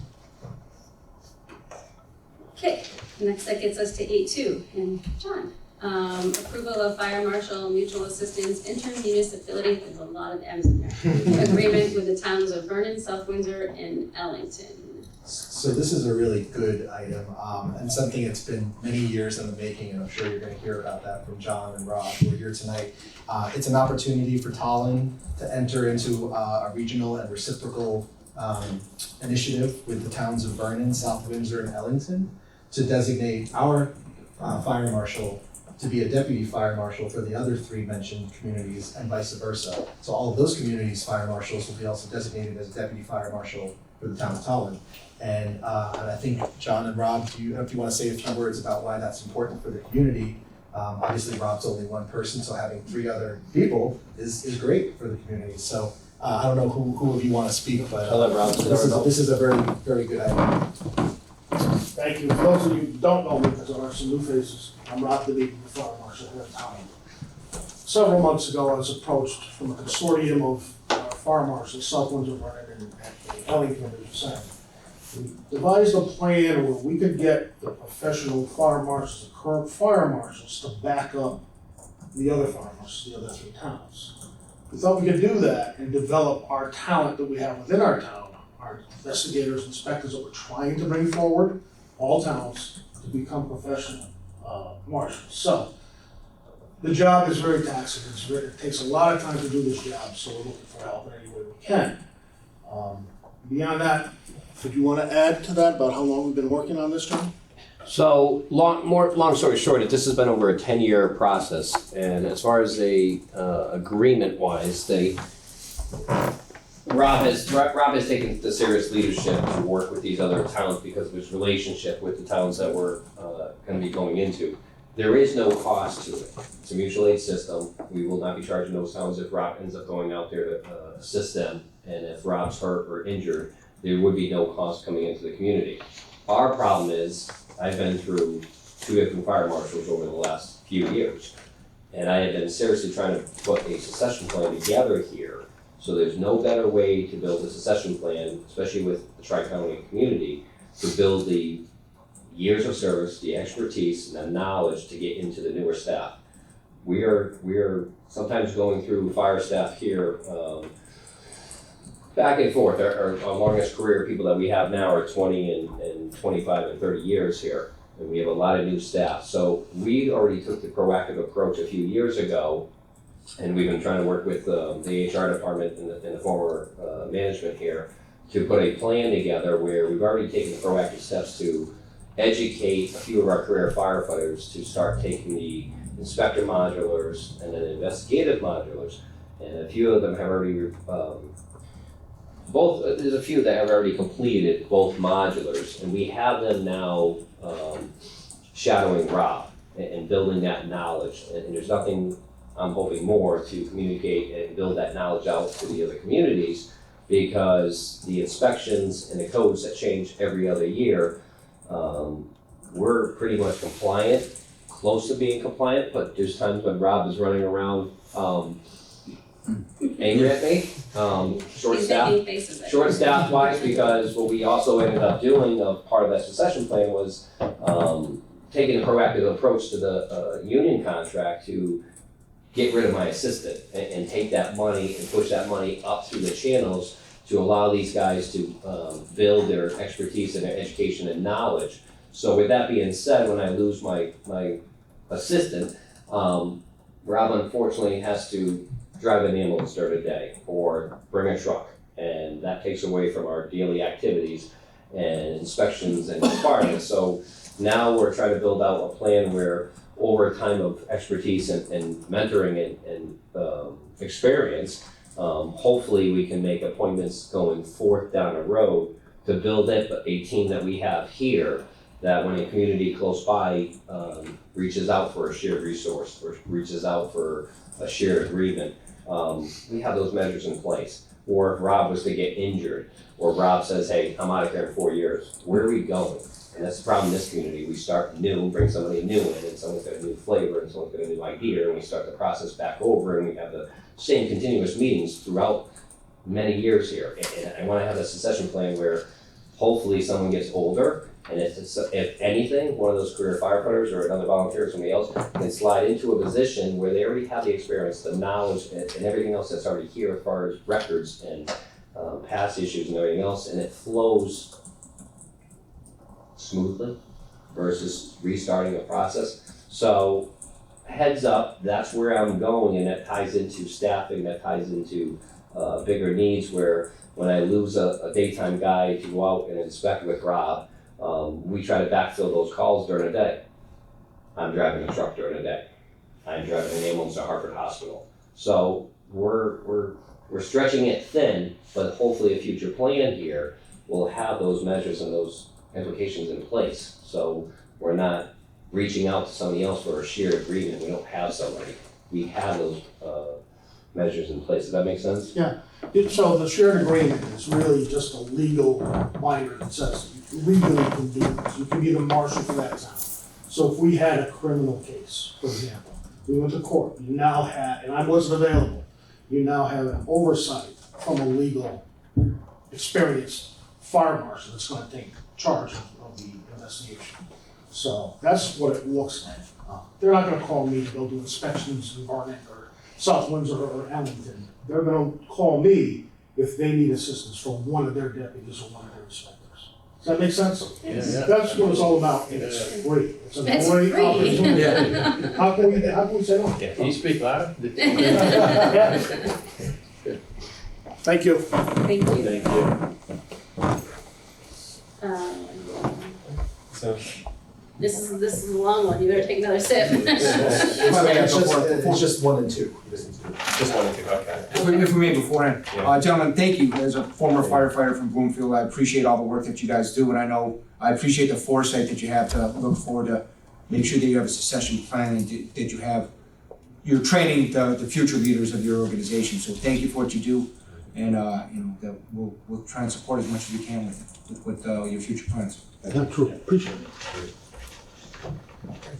Okay, next that gets us to 8.2, and John. Approval of fire marshal mutual assistance intermunicipality, there's a lot of M's in there. Agreement with the towns of Vernon, South Windsor, and Ellington.
So this is a really good item, and something that's been many years in the making, and I'm sure you're gonna hear about that from John and Rob, who are here tonight. It's an opportunity for Tolland to enter into a regional and reciprocal initiative with the towns of Vernon, South Windsor, and Ellington to designate our fire marshal to be a deputy fire marshal for the other 3 mentioned communities and vice versa. So all of those communities' fire marshals will be also designated as a deputy fire marshal for the town of Tolland. And I think John and Rob, if you want to say a few words about why that's important for the community. Obviously Rob's only one person, so having 3 other people is great for the community. So I don't know who of you want to speak, but
I'll let Rob start.
this is a very, very good idea.
Thank you. For those of you who don't know me, because there are some new faces, I'm Rob DeVito, the fire marshal here in town. Several months ago, I was approached from a consortium of fire marshals, South Windsor, Vernon, and Ellington, as you said. We devised a plan where we could get the professional fire marshals, the current fire marshals, to back up the other fire marshals, the other 3 towns. We thought we could do that and develop our talent that we have within our town, our investigators, inspectors that we're trying to bring forward, all towns, to become professional marshals. So the job is very taxing. It takes a lot of time to do this job, so we're looking for help in any way we can. Beyond that, did you want to add to that about how long we've been working on this, John?
So, long story short, this has been over a 10-year process, and as far as the agreement-wise, Rob has taken the serious leadership to work with these other towns because of his relationship with the towns that we're going to be going into. There is no cost to it. It's a mutual aid system. We will not be charging those towns if Rob ends up going out there to assist them, and if Rob's hurt or injured, there would be no cost coming into the community. Our problem is, I've been through 2 different fire marshals over the last few years, and I have been seriously trying to put a succession plan together here. So there's no better way to build a succession plan, especially with the Tri-County community, to build the years of service, the expertise, and the knowledge to get into the newer staff. We are sometimes going through fire staff here back and forth. Our longest career people that we have now are 20 and 25 and 30 years here, and we have a lot of new staff. So we already took the proactive approach a few years ago, and we've been trying to work with the HR department and the former management here to put a plan together where we've already taken the proactive steps to educate a few of our career firefighters to start taking the inspector modulars and then investigative modulars, and a few of them have already there's a few that have already completed both modulars, and we have them now shadowing Rob and building that knowledge, and there's nothing I'm hoping more to communicate and build that knowledge out to the other communities, because the inspections and the codes that change every other year, we're pretty much compliant, close to being compliant, but there's times when Rob is running around angry at me, short staff wise, because what we also ended up doing, part of that succession plan was taking a proactive approach to the union contract to get rid of my assistant and take that money and push that money up through the channels to allow these guys to build their expertise and their education and knowledge. So with that being said, when I lose my assistant, Rob unfortunately has to drive an ambulance during the day or bring a truck, and that takes away from our daily activities. and inspections and requirements. So now we're trying to build out a plan where over time of expertise and mentoring and experience, hopefully we can make appointments going forth down the road to build up a team that we have here, that when a community close by reaches out for a shared resource or reaches out for a shared agreement, we have those measures in place. Or if Rob was to get injured, or Rob says, hey, I'm out of here in 4 years, where are we going? And that's the problem in this community. We start new, bring somebody new in, and someone's got a new flavor, and someone's got a new idea, and we start the process back over, and we have the same continuous meetings throughout many years here. And I wanna have a succession plan where hopefully someone gets older, and if anything, one of those career firefighters or another volunteer or somebody else can slide into a position where they already have the experience, the knowledge, and everything else that's already here as far as records and past issues and everything else, and it flows smoothly versus restarting a process. So heads up, that's where I'm going, and that ties into staffing, that ties into bigger needs, where when I lose a daytime guy to go out and inspect with Rob, we try to backfill those calls during the day. I'm driving a truck during the day. I'm driving an ambulance to Hartford Hospital. So we're stretching it thin, but hopefully a future plan here will have those measures and those implications in place. So we're not reaching out to somebody else for a shared agreement. We don't have somebody. We have those measures in place. Does that make sense?
Yeah, so the shared agreement is really just a legal binder that says legally you can do this. You can be the marshal for that town. So if we had a criminal case, for example, we went to court, you now had, and I wasn't available, you now have an oversight from a legal, experienced fire marshal that's gonna take charge of the investigation. So that's what it looks like. They're not gonna call me to go do inspections in Barnet or South Windsor or Ellington. They're gonna call me if they need assistance from one of their deputies or one of their inspectors. Does that make sense?
Yeah.
That's what it's all about, and it's free. It's a
It's
great
free.
opportunity.
Yeah.
How can we say no?
Can you speak louder?
Thank you.
Thank you.
Thank you.
So,
This is a long one, you better take another sip.
It's just 1 and 2.
just wanted to, okay.
If we may beforehand, gentlemen, thank you. As a former firefighter from Bloomfield, I appreciate all the work that you guys do, and I appreciate the foresight that you have to look forward to make sure that you have a succession plan and that you have, you're training the future leaders of your organization. So thank you for what you do, and that we'll try and support as much as we can with your future plans.
That's true. Appreciate it.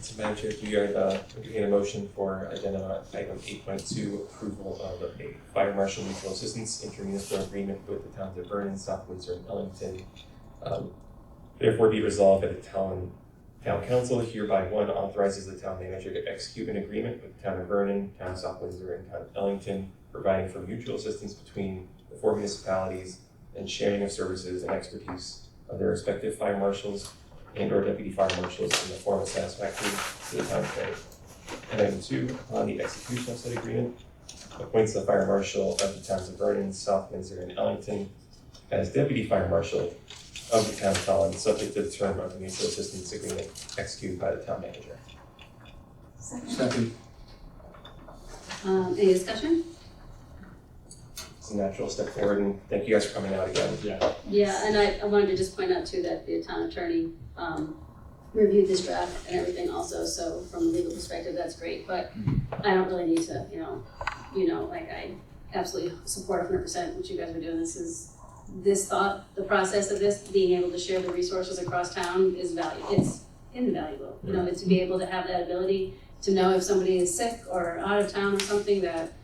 So Madam Chair, do you entertain a motion for agenda item 8.2, approval of a fire marshal mutual assistance intermunicipal agreement with the towns of Vernon, South Windsor, and Ellington. Therefore be resolved that the town council hereby authorizes the town manager to execute an agreement with the town of Vernon, town of South Windsor, and town of Ellington, providing for mutual assistance between the 4 municipalities and sharing of services and expertise of their respective fire marshals and/or deputy fire marshals in the form of satisfactory to the town code. And item 2, upon the execution of said agreement, appoints the fire marshal of the towns of Vernon, South Windsor, and Ellington as deputy fire marshal of the town of Tolland, subject to the term of the mutual assistance agreement executed by the town manager.
Second.
Any discussion?
It's a natural step forward, and thank you guys for coming out again.
Yeah, and I wanted to just point out too that the town attorney reviewed this draft and everything also, so from a legal perspective, that's great, but I don't really need to, like I absolutely support 100% what you guys are doing. The process of this, being able to share the resources across town is it's invaluable. To be able to have that ability to know if somebody is sick or out of town or something, that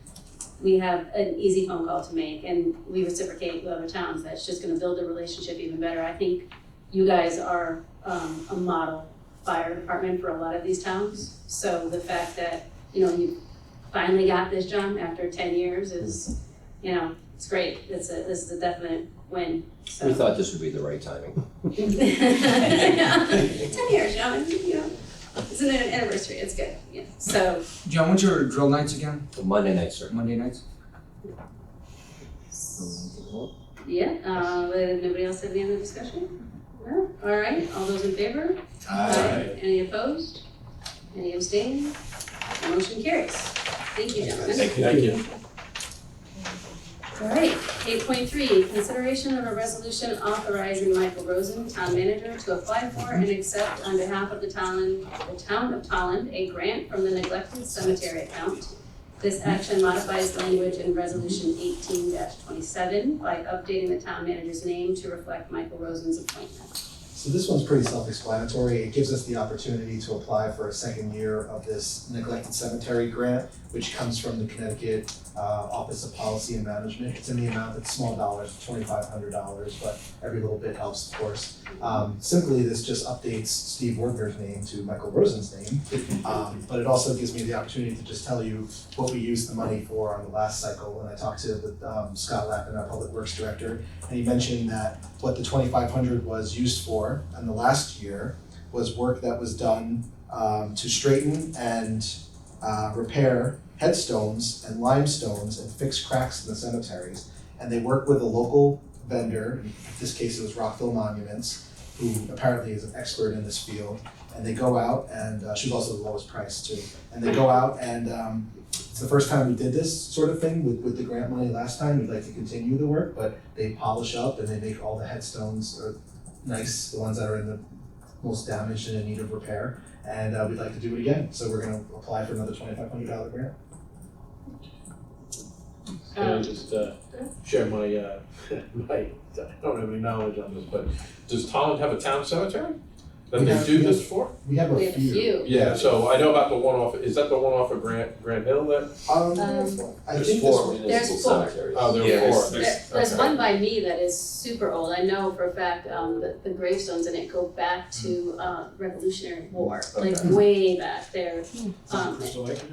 we have an easy phone call to make, and we reciprocate with other towns. That's just gonna build the relationship even better. I think you guys are a model fire department for a lot of these towns. So the fact that, you finally got this, John, after 10 years is, it's great. This is a definite win. So.
We thought this would be the right timing.
10 years, John, it's an anniversary, it's good, yeah. So.
John, when's your drill nights again?
Monday nights, sir.
Monday nights?
Yeah, nobody else have any other discussion? No? All right, all those in favor?
Aye.
Any opposed? Any abstaining? Motion carries. Thank you, gentlemen.
Thank you.
All right, 8.3, consideration of a resolution authorizing Michael Rosen, town manager, to apply for and accept on behalf of the town of Tolland, a grant from the neglected cemetery account. This action modifies language in resolution 18-27 by updating the town manager's name to reflect Michael Rosen's appointment.
So this one's pretty self-explanatory. It gives us the opportunity to apply for a second year of this neglected cemetery grant, which comes from the Connecticut Office of Policy and Management. It's in the amount, it's small dollars, $2,500, but every little bit helps, of course. Simply, this just updates Steve Wardner's name to Michael Rosen's name, but it also gives me the opportunity to just tell you what we used the money for on the last cycle. When I talked to Scott Lappin, our Public Works Director, and he mentioned that what the $2,500 was used for in the last year was work that was done to straighten and repair headstones and limestones and fix cracks in the cemeteries. And they work with a local vendor, in this case it was Rockville Monuments, who apparently is an expert in this field. And they go out, and she was also the lowest price too. And they go out, and it's the first time we did this sort of thing with the grant money last time. We'd like to continue the work, but they polish up and they make all the headstones nice, the ones that are in the most damaged and in need of repair. And we'd like to do it again. So we're gonna apply for another $2,500 grant.
Can I just share my, I don't have any knowledge on this, but does Tolland have a town cemetery that they do this for?
We have a few.
Yeah, so I know about the one off, is that the one off of Grant Hill that?
I
There's
think
four
this,
municipal
four.
cemeteries.
Oh, there
Yeah,
are four.
There's
Okay.
one by me that is super old. I know for a fact that the gravestones in it go back to Revolutionary War, like
Okay.
way back there.
Crystal Lake,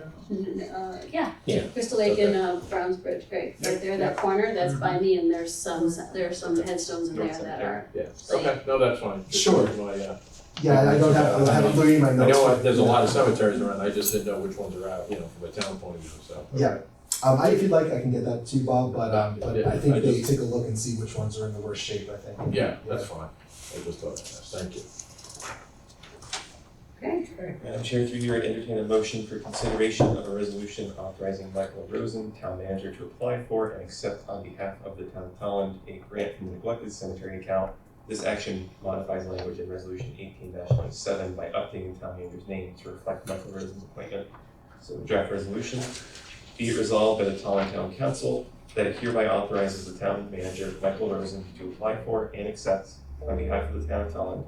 Yeah,
Yeah.
Crystal Lake and Brownsbridge, right there, that corner, that's by me, and there's some headstones in there that are.
Yeah, okay, no, that's fine. Just
Sure.
my,
yeah, I don't have, I haven't looked at my
I
notes.
know there's a lot of cemeteries around, I just didn't know which ones are out, from a town point of view, so.
Yeah. If you'd like, I can get that to you, Bob, but
Yeah,
I think
I
they
just-
take a look and see which ones are in the worst shape, I think.
Yeah, that's fine. I just thought, thank you.
Okay.
Madam Chair, through you, I entertain a motion for consideration of a resolution authorizing Michael Rosen, town manager, to apply for and accept on behalf of the town of Tolland a grant from the neglected cemetery account. This action modifies language in resolution 18-27 by updating town manager's name to reflect Michael Rosen's appointment. So the draft resolution, be it resolved by the Tolland Town Council that it hereby authorizes the town manager, Michael Rosen, to apply for and accept on behalf of the town of Tolland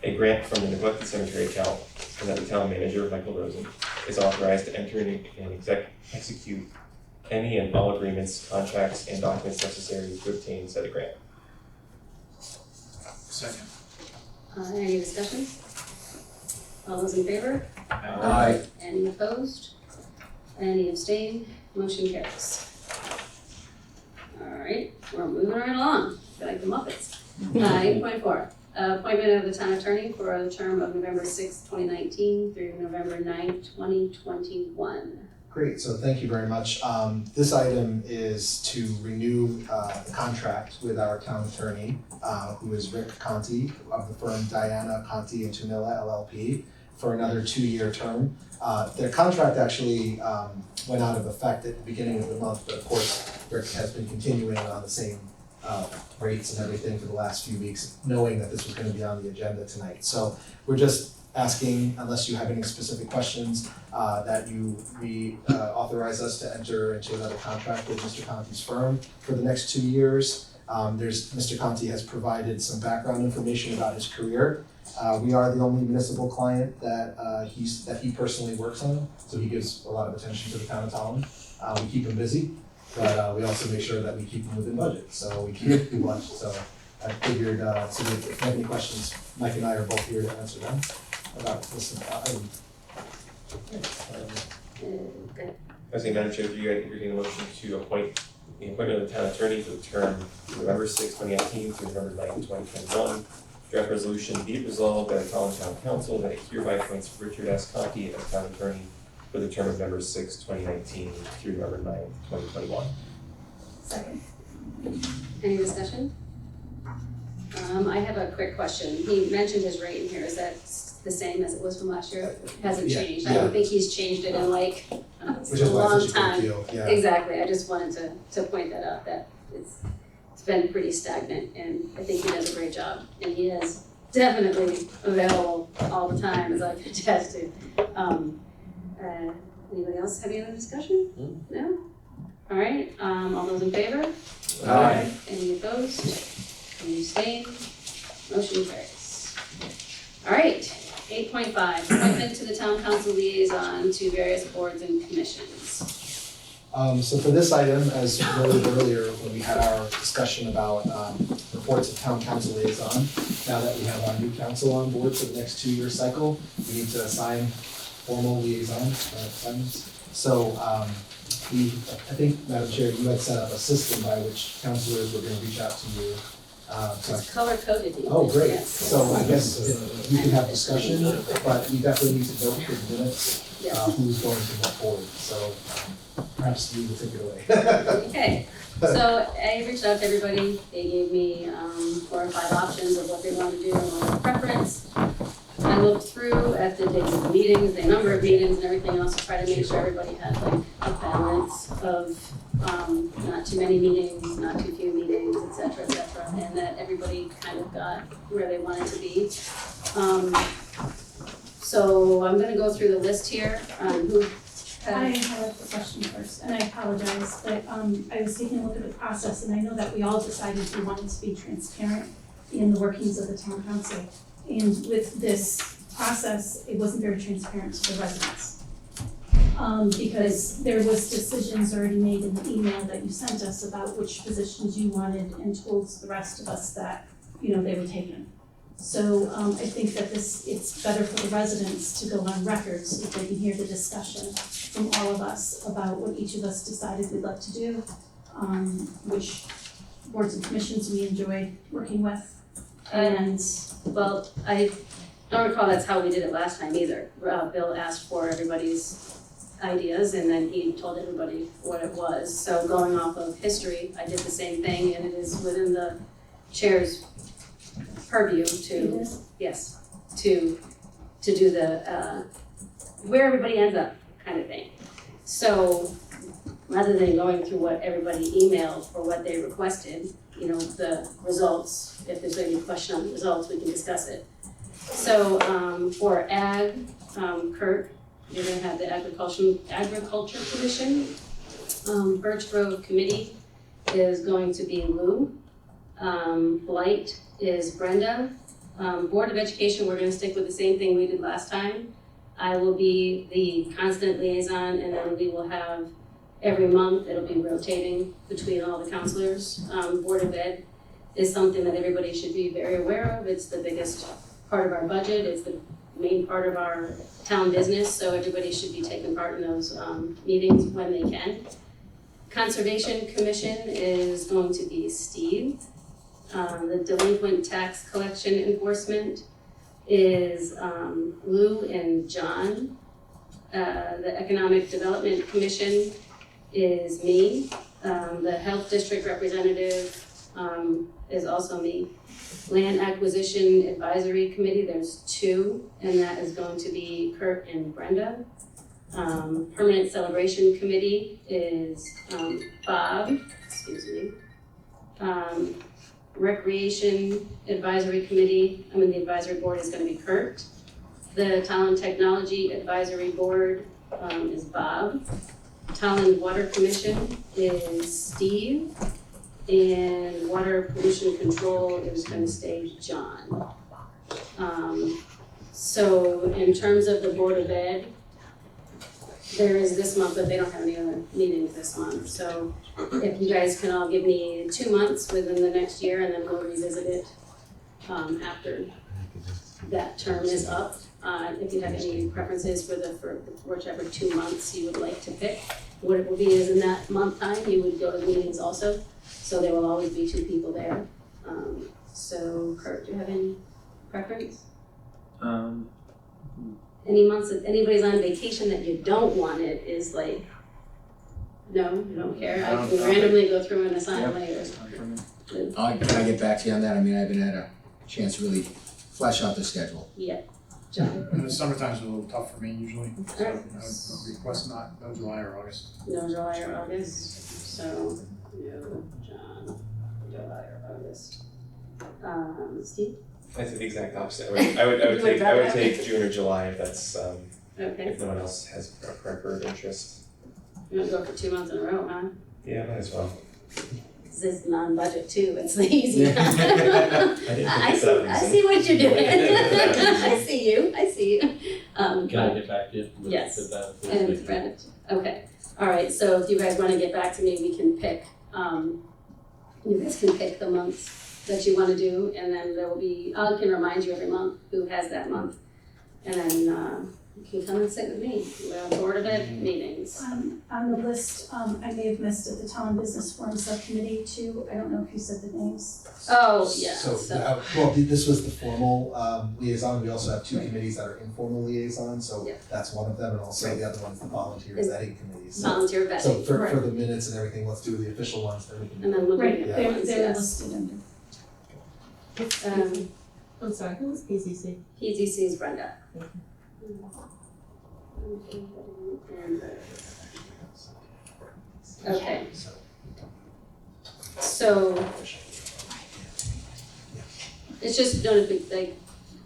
a grant from the neglected cemetery account, and that the town manager, Michael Rosen, is authorized to enter in and execute any and all agreements, contracts, and documents necessary to obtain said grant.
Second.
Any discussion? All those in favor?
Aye.
Any opposed? Any abstain? Motion carries. All right, we're moving right along, feel like the Muppets. 8.4, appointment of the town attorney for a term of November 6th, 2019 through November 9th, 2021.
Great, so thank you very much. This item is to renew the contract with our town attorney, who is Rick Conti of the firm Diana Conti and Tunilla LLP, for another 2-year term. Their contract actually went out of effect at the beginning of the month, but of course Rick has been continuing on the same rates and everything for the last few weeks, knowing that this was going to be on the agenda tonight. So we're just asking, unless you have any specific questions, that you authorize us to enter into another contract with Mr. Conti's firm for the next 2 years. Mr. Conti has provided some background information about his career. We are the only municipal client that he personally works on, so he gives a lot of attention to the town of Tolland. We keep him busy, but we also make sure that we keep him within budget, so we keep him watched. So I figured, so if you have any questions, Mike and I are both here to answer them about this item.
I was saying, Madam Chair, through you, I entertain a motion to appoint the appointment of the town attorney for the term November 6th, 2019 through November 9th, 2021. Draft resolution, be it resolved by the Tolland Town Council that it hereby appoints Richard S. Conti as town attorney for the term of November 6th, 2019 through November 9th, 2021.
Second.
Any discussion? I have a quick question. He mentioned his rate in here. Is that the same as it was from last year? It hasn't
Yeah,
changed. I don't think he's changed it in like
Which
a
is why
long
it's such a
time.
big deal, yeah.
Exactly. I just wanted to point that out, that it's been pretty stagnant, and I think he does a great job. And he is definitely available all the time, as I can attest to. Anybody else have any other discussion? No? All right, all those in favor?
Aye.
Any opposed? Any abstained? Motion carries. All right, 8.5, appointment to the town council liaison to various boards and commissions.
So for this item, as noted earlier, when we had our discussion about reports of town council liaison, now that we have our new council on board for the next 2-year cycle, we need to assign formal liaison assignments. So I think, Madam Chair, you had set up a system by which councilors were gonna reach out to you.
It's color coded.
Oh, great.
Yes.
So I guess we can have discussion, but we definitely need to note for the minutes
Yes.
who's going to move forward. So perhaps you will take it away.
Okay, so I reached out to everybody. They gave me 4 or 5 options of what they want to do and what their preference. I looked through at the dates of the meetings, the number of meetings and everything else to try to make sure everybody had like a balance of not too many meetings, not too few meetings, et cetera, and that everybody kind of got where they wanted to be. So I'm gonna go through the list here on who
I have a question first, and I apologize, but I was taking a look at the process, and I know that we all decided we wanted to be transparent in the workings of the town council. And with this process, it wasn't very transparent to the residents. Because there was decisions already made in the email that you sent us about which positions you wanted, and told the rest of us that, you know, they were taken. So I think that it's better for the residents to go on record so that they can hear the discussion from all of us about what each of us decided we'd like to do, which boards and commissions we enjoy working with.
And, well, I don't recall that's how we did it last time either. Bill asked for everybody's ideas and then he told everybody what it was. So going off of history, I did the same thing, and it is within the chair's purview to, yes, to do the, where everybody ends up kind of thing. So rather than going through what everybody emailed or what they requested, you know, the results, if there's any question on the results, we can discuss it. So for ag, Kurt, you're gonna have the agriculture commission. Birch Grove committee is going to be Lou. Blight is Brenda. Board of Education, we're gonna stick with the same thing we did last time. I will be the constant liaison, and then we will have every month, it'll be rotating between all the counselors. Board of Ed is something that everybody should be very aware of. It's the biggest part of our budget. It's the main part of our town business, so everybody should be taking part in those meetings when they can. Conservation Commission is going to be Steve. The Delinquent Tax Collection Enforcement is Lou and John. The Economic Development Commission is me. The Health District Representative is also me. Land Acquisition Advisory Committee, there's 2, and that is going to be Kurt and Brenda. Permanent Celebration Committee is Bob, excuse me. Recreation Advisory Committee, the advisory board is gonna be Kurt. The Tolland Technology Advisory Board is Bob. Tolland Water Commission is Steve. And Water Pollution Control is gonna stay John. So in terms of the Board of Ed, there is this month, but they don't have any other meetings this month. So if you guys can all give me 2 months within the next year, and then we'll revisit it after that term is up. If you have any preferences for whichever 2 months you would like to pick. What it will be is in that month time, you would go to the meetings also. So there will always be 2 people there. So Kurt, do you have any preference? Any months that anybody's on vacation that you don't want it is like, no, you don't care? I can randomly go through and assign later. Lou?
Can I get back to you on that? I mean, I haven't had a chance to really flesh out the schedule.
Yeah. John?
And the summertime's a little tough for me usually, so
Alright.
I would request no July or August.
No July or August, so, no John, July or August. Steve?
I said the exact opposite. I would take June or July if that's,
Okay,
if no one else has a preferred interest.
you wanna go for 2 months in a row, huh?
Yeah, might as well.
'Cause this is non-budget too, it's the easy one.
I didn't think
I
it's that
see
easy.
what you're doing. I see you.
Can I get back to you with
Yes.
with that?
And Brent, okay, all right, so if you guys wanna get back to me, we can pick, you guys can pick the months that you wanna do, and then there will be, I can remind you every month who has that month. And then, you can come and sit with me, we're Board of Ed meetings.
On the list, I may have missed at the Tolland Business Forum Subcommittee too, I don't know if you said the names.
Oh, yeah,
So,
so,
well, this was the formal liaison, we also have two committees that are informal liaisons, so
Yeah.
that's one of them, and also the other one's the volunteer
Is-
vetting committees.
volunteer
So
vetting,
for the minutes and everything, let's do the official ones, then we can.
and then looking
Right,
at the
they're,
ones,
they're
yes.
listed under.
I'm sorry, who was PCC?
PZC's Brenda. Okay, so it's just notification, like,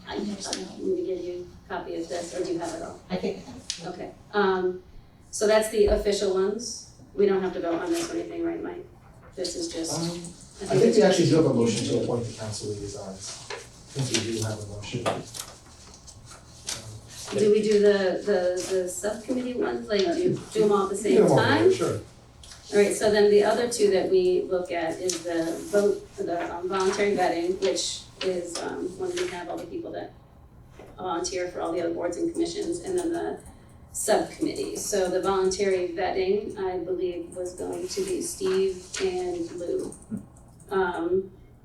I need to give you a copy of this, or do you have it all?
I think.
Okay, so that's the official ones, we don't have to vote on this or anything, right, Mike? This is just,
I think we actually do have a motion to appoint the council liaisons. I think we do have a motion.
do we do the subcommittee ones, like, do you do them all at the same
Do them all,
time?
Sure.
Alright, so then the other two that we look at is the voluntary vetting, which is, when we have all the people that volunteer for all the other boards and commissions, and then the subcommittee. So the voluntary vetting, I believe, was going to be Steve and Lou.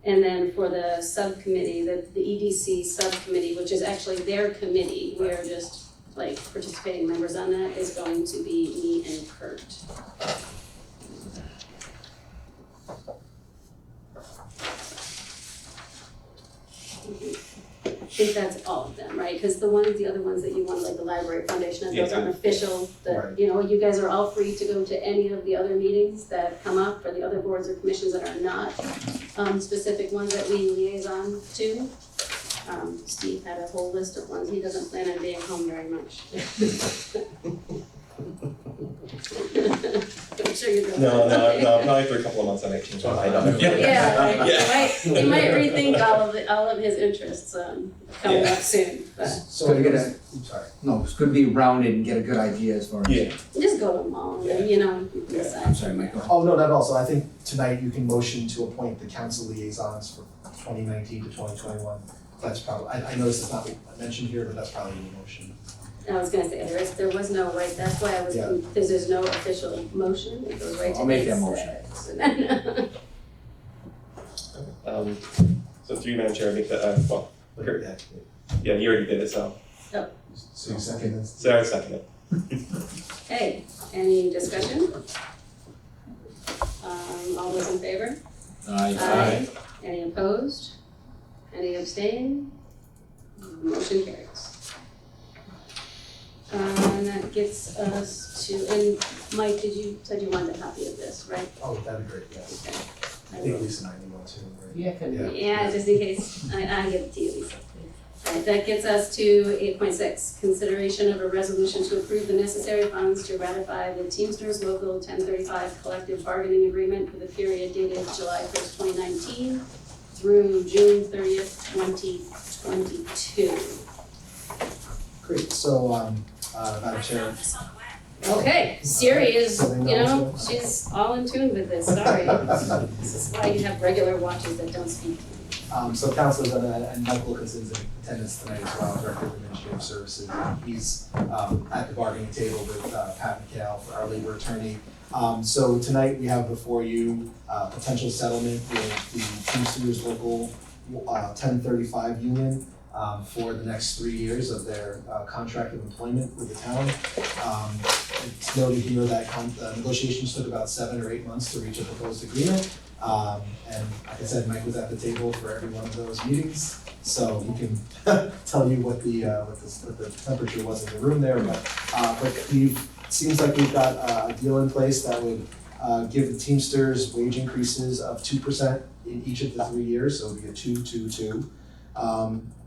And then for the subcommittee, the EDC subcommittee, which is actually their committee, we are just like participating members on that, is going to be me and Kurt. I think that's all of them, right? Because the other ones that you want, like the library foundation, those aren't official,
Right.
you know, you guys are all free to go to any of the other meetings that come up, for the other boards or commissions that are not, specific ones that we liaison to. Steve had a whole list of ones, he doesn't plan on being home very much. I'm sure you're doing
No,
that.
probably for a couple of months I might change my mind.
Yeah, he might rethink all of his interests, coming up soon, but
So
Good to get
I'm sorry.
No, it's good to be rounded and get a good idea as far as.
Yeah.
just go to them all, and then, you know, you can
Yeah.
decide.
I'm sorry, Michael.
Oh, no, not at all. So I think tonight you can motion to appoint the council liaisons for 2019 to 2021. That's probably, I know this is not mentioned here, but that's probably the motion.
I was gonna say, there was no, right, that's why I was,
Yeah.
because there's no official motion, it goes right to
I'll make that
motion.
So through you, Madam Chair, I make that, well, Kurt, yeah, you already did it, so,
So you second this?
so I would second it.
Okay, any discussion? All those in favor?
Aye.
Any opposed? Any abstain? Motion carries. And that gets us to, and Mike, said you wanted a copy of this, right?
Oh, that'd be great, yes.
Okay.
I think Lisa and I need one too, right?
Yeah.
Yeah, just in case, I give it to you, Lisa. Alright, that gets us to 8.6, consideration of a resolution to approve the necessary funds to ratify the Teamsters Local 1035 collective bargaining agreement for the period dated July 1st, 2019 through June 30th, 2022.
Great, so, Madam Chair,
Okay, Siri is,
Something
you know,
else?
she's all in tune with this, sorry. This is why you have regular watches that don't speak.
so Councilor and Mike Wilkinson's in attendance tonight as well, Director of Administrative Services. He's at the bargaining table with Pat McHale, for our labor attorney. So tonight we have before you potential settlement with the Teamsters Local 1035 union for the next 3 years of their contract of employment with the town. It's noted here that negotiations took about 7 or 8 months to reach a proposed agreement. And like I said, Mike was at the table for every one of those meetings, so he can tell you what the temperature was in the room there, but seems like we've got a deal in place that would give the Teamsters wage increases of 2% in each of the 3 years, so it would be a 2-2-2.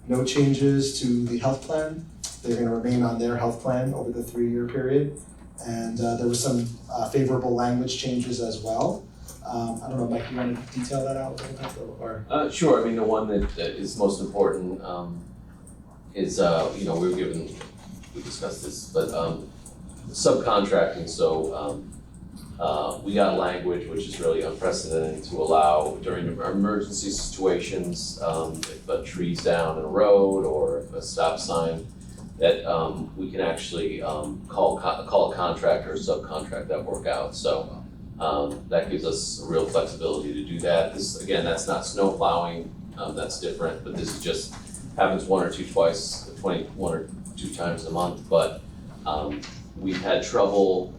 No changes to the health plan. They're gonna remain on their health plan over the 3-year period. And there was some favorable language changes as well. I don't know, Mike, you want to detail that out a little bit, or?
Sure, I mean, the one that is most important is, we discussed this, but subcontracting, so we got language which is really unprecedented to allow during emergency situations, if a tree's down in a road or if a stop sign, that we can actually call a contractor or subcontract that work out. So that gives us a real flexibility to do that. This, again, that's not snow plowing, that's different, but this is just happens one or two times a month. But we've had trouble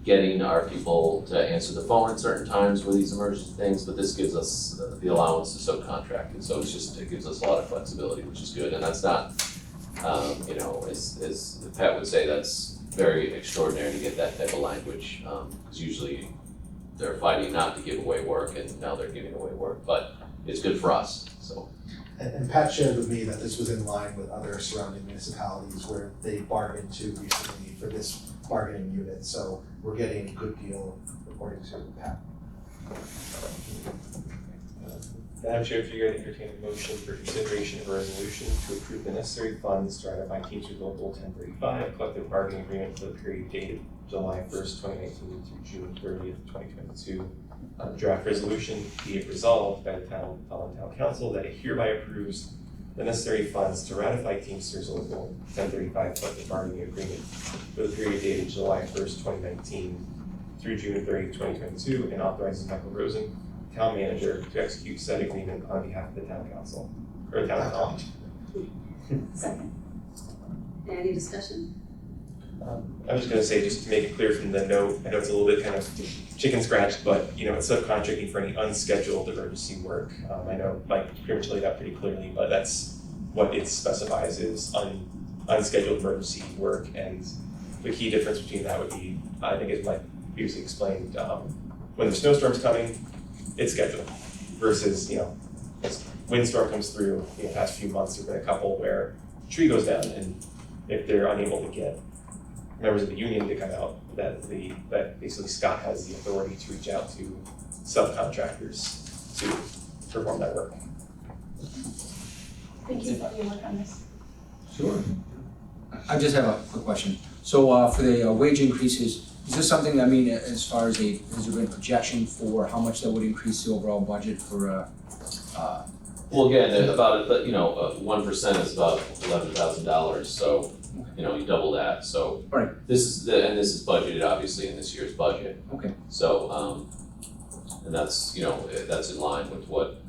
getting our people to answer the phone at certain times with these emergency things, but this gives us the allowance to subcontract. And so it gives us a lot of flexibility, which is good. And that's not, as Pat would say, that's very extraordinary to get that type of language, because usually they're fighting not to give away work, and now they're giving away work, but it's good for us, so.
And Pat shared with me that this was in line with other surrounding municipalities where they bargained to recently for this bargaining unit, so we're getting a good deal according to Pat.
Madam Chair, if you guys entertain a motion for consideration of a resolution to approve the necessary funds to ratify Teamsters Local 1035 collective bargaining agreement for the period dated July 1st, 2019 through June 30th, 2022. Draft resolution be it resolved by the Tolland Town Council that it hereby approves the necessary funds to ratify Teamsters Local 1035 collective bargaining agreement for the period dated July 1st, 2019 through June 30th, 2022, and authorizes Michael Rosen, Town Manager, to execute said agreement on behalf of the Town Council, or Town of Tolland.
Second. Any discussion?
I'm just gonna say, just to make it clear from the note, I know it's a little bit kind of chicken scratch, but it's subcontracting for any unscheduled emergency work. I know Mike pretty much laid out pretty clearly, but that's what it specifies is unscheduled emergency work, and the key difference between that would be, I think as Mike previously explained, when the snowstorm's coming, it's scheduled, versus, as windstorm comes through, the past few months, there've been a couple where a tree goes down, and if they're unable to get members of the union to come out, that basically Scott has the authority to reach out to subcontractors to perform that work.
Thank you for your work on this.
Sure. I just have a quick question. So for the wage increases, is this something, as far as has there been a projection for how much that would increase the overall budget for
Well, again, about 1% is about $11,000, so you double that. So
right.
This is budgeted obviously in this year's budget.
Okay.
So and that's that's in line with what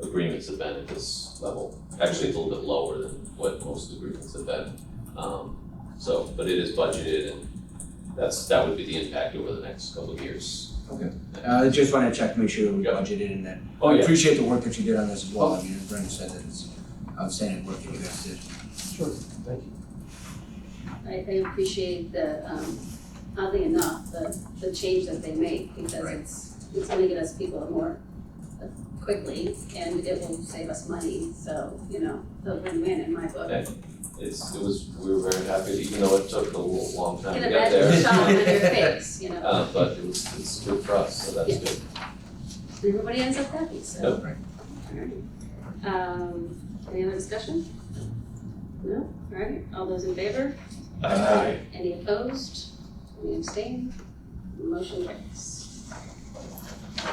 agreements have been at this level. Actually, it's a little bit lower than what most agreements have been. But it is budgeted, and that would be the impact over the next couple of years.
Okay. I just wanted to check to make sure we budgeted and that. I appreciate the work that you did on this as well. As Brenda said, that it's outstanding work that you guys did.
Sure, thank you.
I appreciate the, oddly enough, the change that they make, because it's gonna get us people more quickly, and it will save us money, so, the win-win in my book.
And we were very happy, even though it took a long time to
You can
get
imagine
there.
the shot on your face,
But it's good for us, so that's good.
Everybody ends up happy, so.
Yep.
Alright. Any other discussion? No? Alright, all those in favor?
Aye.
Any opposed? Any abstain? Motion carries.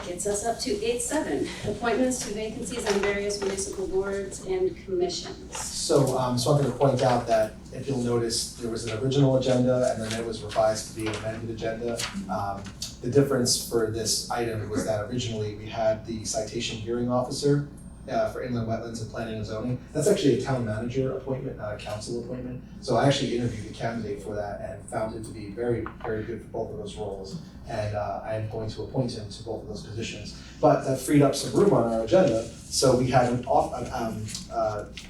Gets us up to 8-7, appointments to vacancies on various municipal boards and commissions.
So, just wanted to point out that if you'll notice, there was an original agenda and then it was revised to be an amended agenda. The difference for this item was that originally we had the citation hearing officer for inland wetlands and planning and zoning. That's actually a town manager appointment, not a council appointment. So I actually interviewed a candidate for that and found him to be very, very good for both of those roles. And I am going to appoint him to both of those positions. But that freed up some room on our agenda, so we had an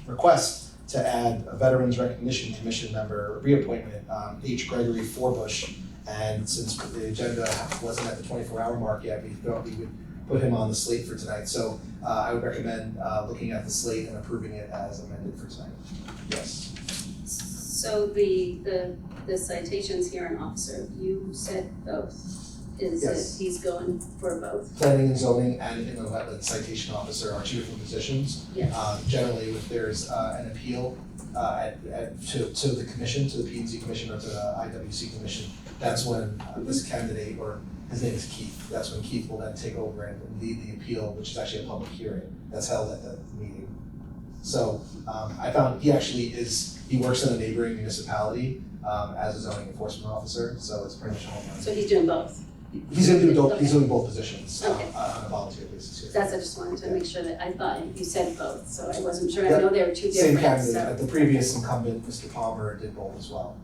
request to add a Veterans Recognition Commission member reappointment, H. Gregory Forbush. And since the agenda wasn't at the 24-hour mark yet, we thought we would put him on the slate for tonight. So I would recommend looking at the slate and approving it as amended for tonight. Yes.
So the citations here on officer, you said both. Is
Yes.
it, he's going for both?
Planning and zoning and inland wetland citation officer are two different positions.
Yes.
Generally, if there's an appeal to the commission, to the P&Z commission or to the IWC commission, that's when this candidate, or his name is Keith, that's when Keith will then take over and lead the appeal, which is actually a public hearing that's held at the meeting. So I found he works in a neighboring municipality as a zoning enforcement officer, so it's pretty much all done.
So he's doing both?
He's doing both positions
Okay.
on a volunteer basis here.
That's, I just wanted to make sure that, I thought you said both, so I wasn't sure. I
Yep.
know they were two
Same
different,
candidate,
so.
the previous incumbent, Mr. Palmer, did both as well.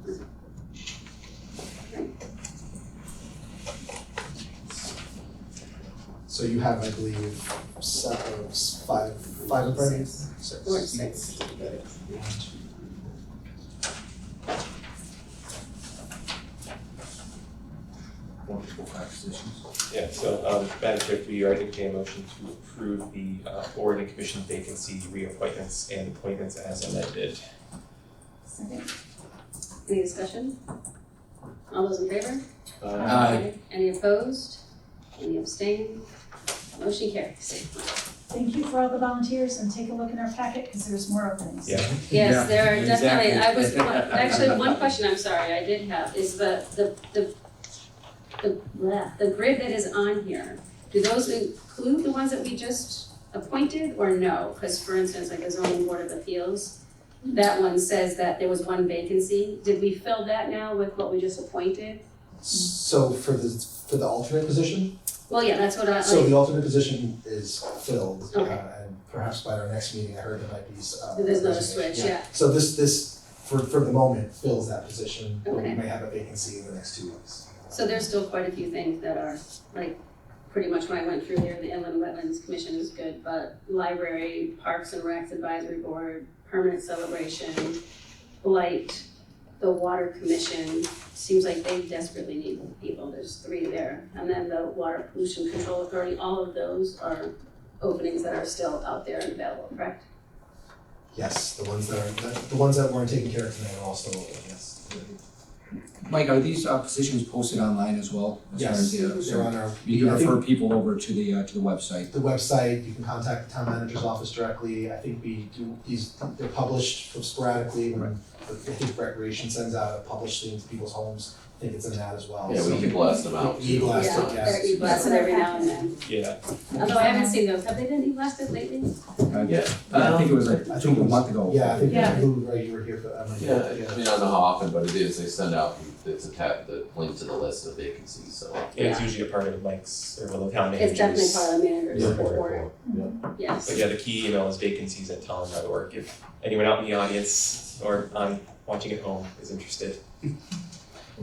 So you have, I believe, five in front of you? Six.
Or six.
Yeah, so, Madam Chair, for you, I entertain a motion to approve the, board and commission vacancy reappointments and appointments as amended.
Second.
Any discussion? All those in favor?
Aye.
Any opposed? Any abstain? Motion carries.
Thank you for all the volunteers, and take a look in our packet, because there's more openings.
Yeah.
Yes, there are
exactly.
definitely, actually, one question I'm sorry, I did have, is the grid that is on here, do those include the ones that we just appointed, or no? Because for instance, like the zoning board of appeals, that one says that there was one vacancy. Did we fill that now with what we just appointed?
So for the alternate position?
Well, yeah, that's what I,
So
like,
the alternate position is filled,
Okay.
and perhaps by our next meeting, I heard there might be
there's another
resignation.
switch, yeah.
So this for the moment fills that position, but we
Okay.
may have a vacancy in the next 2 weeks.
So there's still quite a few things that are, like, pretty much when I went through there, the Inland Wetlands Commission is good, but library, Parks and Recs Advisory Board, Permanent Celebration, Blight, the Water Commission, seems like they desperately need people, there's 3 there. And then the Water Pollution Control Authority, all of those are openings that are still out there and available, correct?
Yes, the ones that weren't taken care of tonight are all still open, yes.
Mike, are these positions posted online as well? As far as
Yes,
the-
they're on our.
You can
I think
refer people over to the website.
the website, you can contact the town manager's office directly. I think they're published sporadically when, I think Recreation sends out a published thing to people's homes. I think it's in that as well.
Yeah, we can blast them out.
E-blast it,
Yeah,
yes.
they're e-blasted every now and then.
Yeah.
Although I haven't seen those, have they been e-blasted lately?
I think it was like, I think a month ago.
Yeah, I think
Yeah.
you were here for that.
Yeah, I mean, I don't know how often, but it is, they send out, it's attached, the link to the list of vacancies, so.
Yeah, it's usually a part of Mike's, or the town
It's definitely
manager's.
part of the manager's
Yeah.
report,
Yeah.
yes.
But yeah, the key email is vacancies@tolland.org if anyone out in the audience or on watching at home is interested.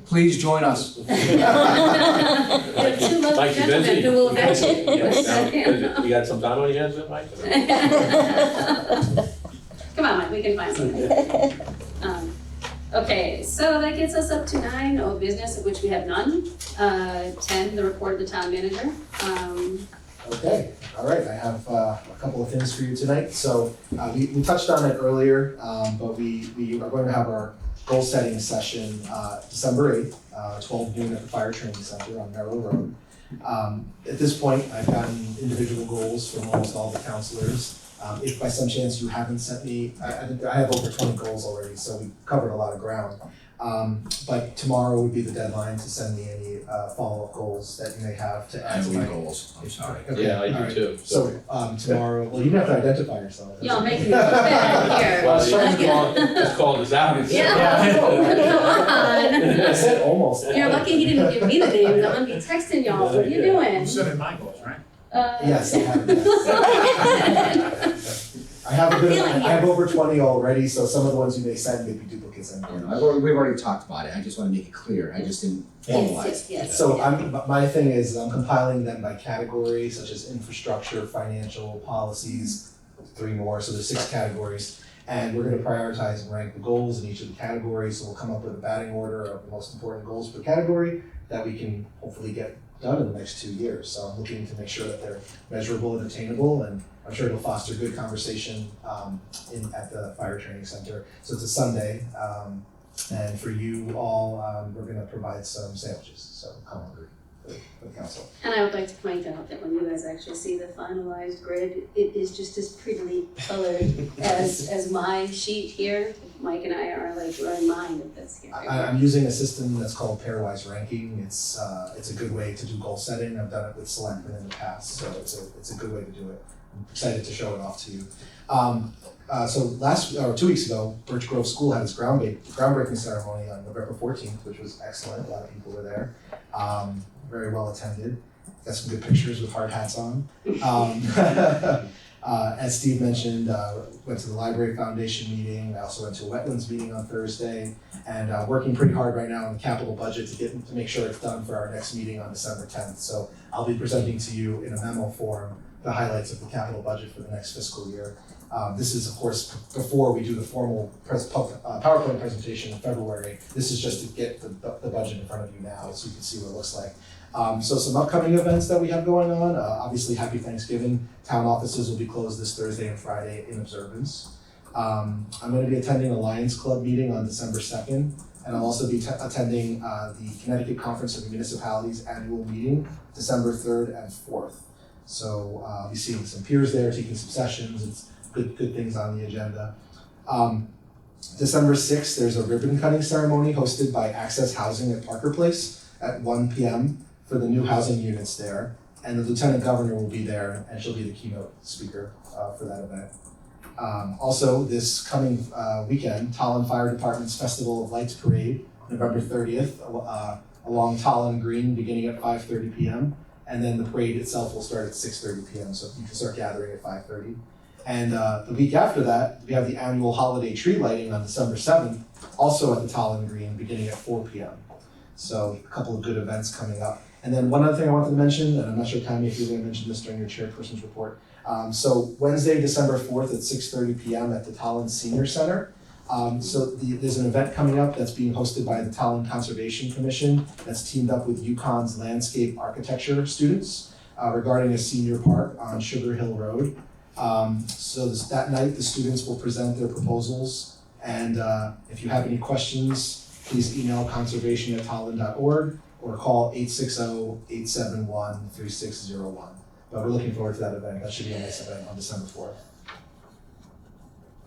Please join us.
There are 2 lovely
Mike, you
gentlemen
busy?
who will vet you.
Yes. You got some time on your hands there, Mike?
Come on, Mike, we can find something. Okay, so that gets us up to 9, old business, of which we have none. 10, the report of the town manager.
Okay, all right, I have a couple of things for you tonight. So we touched on it earlier, but we are going to have our goal setting session December 8th, 12 noon at the Fire Training Center on Merrill Road. At this point, I've gotten individual goals from almost all the counselors. If by some chance you haven't sent me, I have over 20 goals already, so we covered a lot of ground. But tomorrow would be the deadline to send me any follow-up goals that you may have to add to my
goals, I'm sorry.
Okay,
Yeah, I
all
do
right.
too.
So tomorrow, well, you don't have to identify yourself.
Y'all making me look bad here.
Well, it's called this out.
Yeah, come on.
I said almost.
You're lucky he didn't give me the names, I'm gonna be texting y'all, what are you doing?
You said in my goals, right?
Yes, I have, yes. I have a bit of,
Feeling
I have over 20 already, so some of the ones you may send may be duplicates in
You know, we've already talked about it, I just wanna make it clear, I just didn't formalize.
Yes.
So my thing is, I'm compiling them by category, such as infrastructure, financial, policies, 3 more, so there's 6 categories. And we're gonna prioritize and rank the goals in each of the categories, so we'll come up with a batting order of the most important goals per category that we can hopefully get done in the next 2 years. So I'm looking to make sure that they're measurable and attainable, and I'm sure it'll foster good conversation at the fire training center. So it's a Sunday, and for you all, we're gonna provide some sandwiches, so come hungry for the council.
And I would like to point out that when you guys actually see the finalized grid, it is just as prettily colored as my sheet here. Mike and I are like, we're in mind of this here.
I'm using a system that's called pairwise ranking. It's a good way to do goal setting. I've done it with selectmen in the past, so it's a good way to do it. I'm excited to show it off to you. So 2 weeks ago, Birch Grove School had its groundbreaking ceremony on November 14th, which was excellent. A lot of people were there. Very well attended. Got some good pictures with hard hats on. As Steve mentioned, went to the Library Foundation meeting. I also went to a wetlands meeting on Thursday, and working pretty hard right now on the capital budget to make sure it's done for our next meeting on December 10th. So I'll be presenting to you in a memo form the highlights of the capital budget for the next fiscal year. This is, of course, before we do the formal PowerPoint presentation in February. This is just to get the budget in front of you now so you can see what it looks like. So some upcoming events that we have going on, obviously Happy Thanksgiving. Town offices will be closed this Thursday and Friday in observance. I'm going to be attending a Lions Club meeting on December 2nd, and I'll also be attending the Connecticut Conference of Municipalities annual meeting, December 3rd and 4th. So I'll be seeing some peers there, taking some sessions. It's good things on the agenda. December 6th, there's a ribbon cutting ceremony hosted by Access Housing at Parker Place at 1 p.m. for the new housing units there. And the Lieutenant Governor will be there, and she'll be the keynote speaker for that event. Also, this coming weekend, Tolland Fire Department's Festival of Lights Parade, November 30th, along Tolland Green, beginning at 5:30 p.m. And then the parade itself will start at 6:30 p.m. So you can start gathering at 5:30. And the week after that, we have the annual holiday tree lighting on December 7th, also at the Tolland Green, beginning at 4 p.m. So a couple of good events coming up. And then one other thing I wanted to mention, and I'm not sure, Tammy, if you're going to mention this during your chairperson's report. So Wednesday, December 4th at 6:30 p.m. at the Tolland Senior Center. There's an event coming up that's being hosted by the Tolland Conservation Commission that's teamed up with UConn's landscape architecture students regarding a senior park on Sugar Hill Road. That night, the students will present their proposals, and if you have any questions, please email conservation@tolland.org or call 860-871-3601. But we're looking forward to that event. That should be a nice event on December 4th.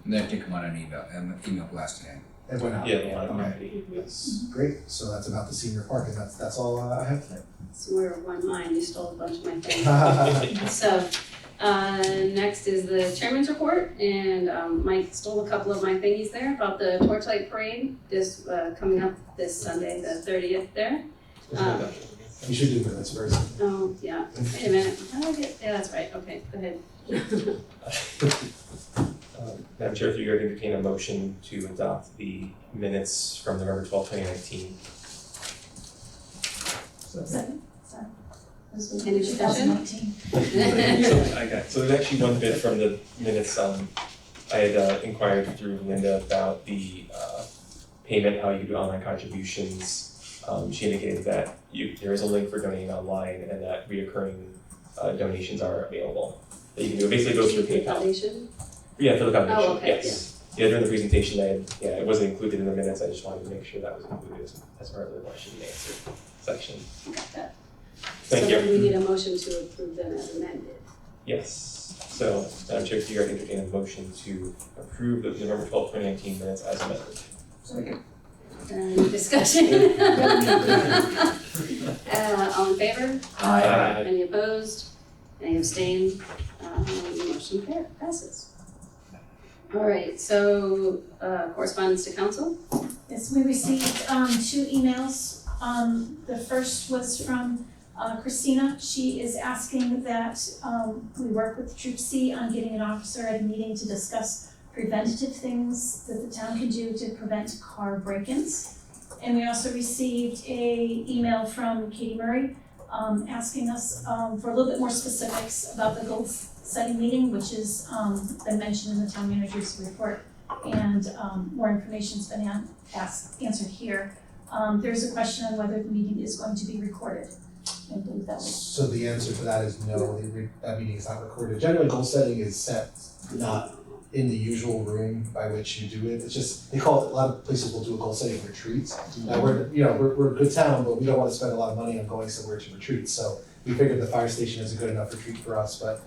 And that did come out on email blast today.
It went out?
Yeah.
Okay. Yes. Great. So that's about the senior park, and that's all I have tonight.
So we're of one mind, you stole a bunch of my things. So, next is the chairman's report, and Mike stole a couple of my thingies there about the torchlight parade, this coming up this Sunday, the 30th there.
You should do that, that's very simple.
Oh, yeah, wait a minute, how do I get, yeah, that's right, okay, go ahead.
Madam Chair, if you could entertain a motion to adopt the minutes from November 12th, 2019.
Second.
Any discussion?
Okay, so there's actually one bit from the minutes. I had inquired through Linda about the payment, how you do online contributions. She indicated that there is a link for donating online and that reoccurring donations are available. That you can do. It basically goes through PayPal.
Foundation?
Yeah, for the foundation,
Oh, okay,
yes. Yeah, during the presentation, it wasn't included in the minutes. I just wanted to make sure that was included as part of the question and answer section.
Got that.
Thank
So
you.
then we need a motion to approve them as amended.
Yes. So, Madam Chair, if you could entertain a motion to approve the November 12th, 2019 minutes as amended.
Second.
Any discussion? All in favor?
Aye.
Any opposed? Any abstained? Motion passes. All right, so correspondence to council?
Yes, we received 2 emails. The first was from Christina, she is asking that we work with Troop C on getting an officer at a meeting to discuss preventative things that the town can do to prevent car break-ins. And we also received a email from Katie Murray asking us for a little bit more specifics about the goals setting meeting, which is been mentioned in the town manager's report, and more information's been answered here. There's a question on whether the meeting is going to be recorded. I believe that was.
So the answer to that is no, that meeting is not recorded. Generally, goal setting is set not in the usual room by which you do it. It's just, they call it, a lot of places will do a goal setting retreats. Now we're a good town, but we don't want to spend a lot of money on going somewhere to retreat. So we figured the fire station is a good enough retreat for us, but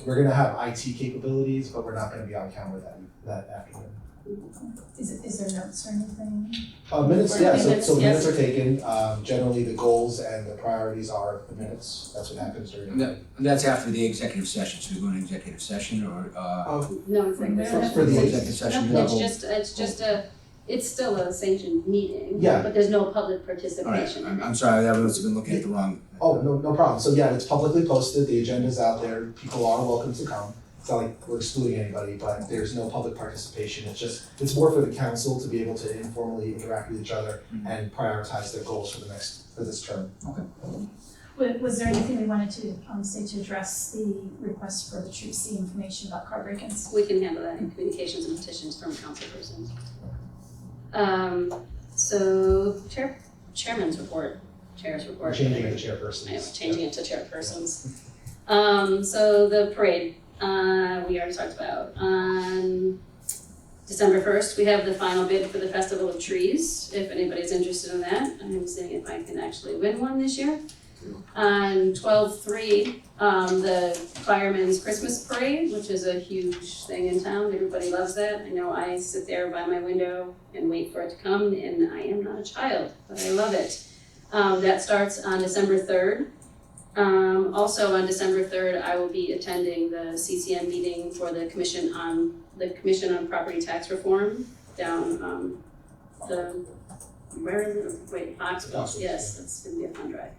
we're gonna have IT capabilities, but we're not gonna be on camera that afternoon.
Is there notes or anything?
Minutes, yeah, so
Minutes,
minutes
yes.
are taken. Generally, the goals and the priorities are the minutes. That's what happens during.
And that's after the executive session, so we go into executive session or,
No executive session.
for the executive session?
No, it's still a sanctioned meeting,
Yeah.
but there's no public
All right,
participation.
I'm sorry, I must have been looking at the wrong.
Oh, no problem. So yeah, it's publicly posted, the agenda's out there, people are welcome to come. It's not like we're excluding anybody, but there's no public participation. It's more for the council to be able to informally interact with each other and prioritize their goals for this term.
Was there anything we wanted to say to address the request for the Troop C information about car break-ins?
We can handle that in communications and petitions from councilpersons. So chairman's report, chair's report.
Changing it to chairpersons.
I know, changing it to chairpersons. So the parade, we already talked about. On December 1st, we have the final bid for the Festival of Trees, if anybody's interested in that. I'm seeing if I can actually win one this year. On 12/3, the Fireman's Christmas Parade, which is a huge thing in town. Everybody loves that. I know I sit there by my window and wait for it to come, and I am not a child, but I love it. That starts on December 3rd. Also on December 3rd, I will be attending the CCM meeting for the Commission on Property Tax Reform down where is it? Wait, Foxville. Yes, that's gonna be a fun drive.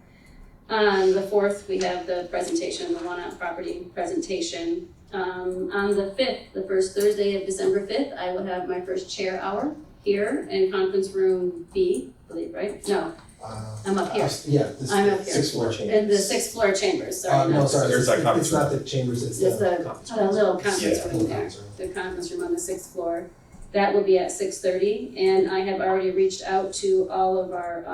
On the 4th, we have the presentation, the one-out property presentation. On the 5th, the first Thursday of December 5th, I will have my first chair hour here in conference room B, I believe, right? No, I'm up here.
Yeah,
I'm up here.
6th floor chambers.
In the 6th floor chambers, sorry.
No,
not-
sorry,
There's that
it's not the chambers, it's
It's
the.
the little conference
Yeah.
room there, the conference room on the 6th floor. That will be at 6:30, and I have already reached out to all of our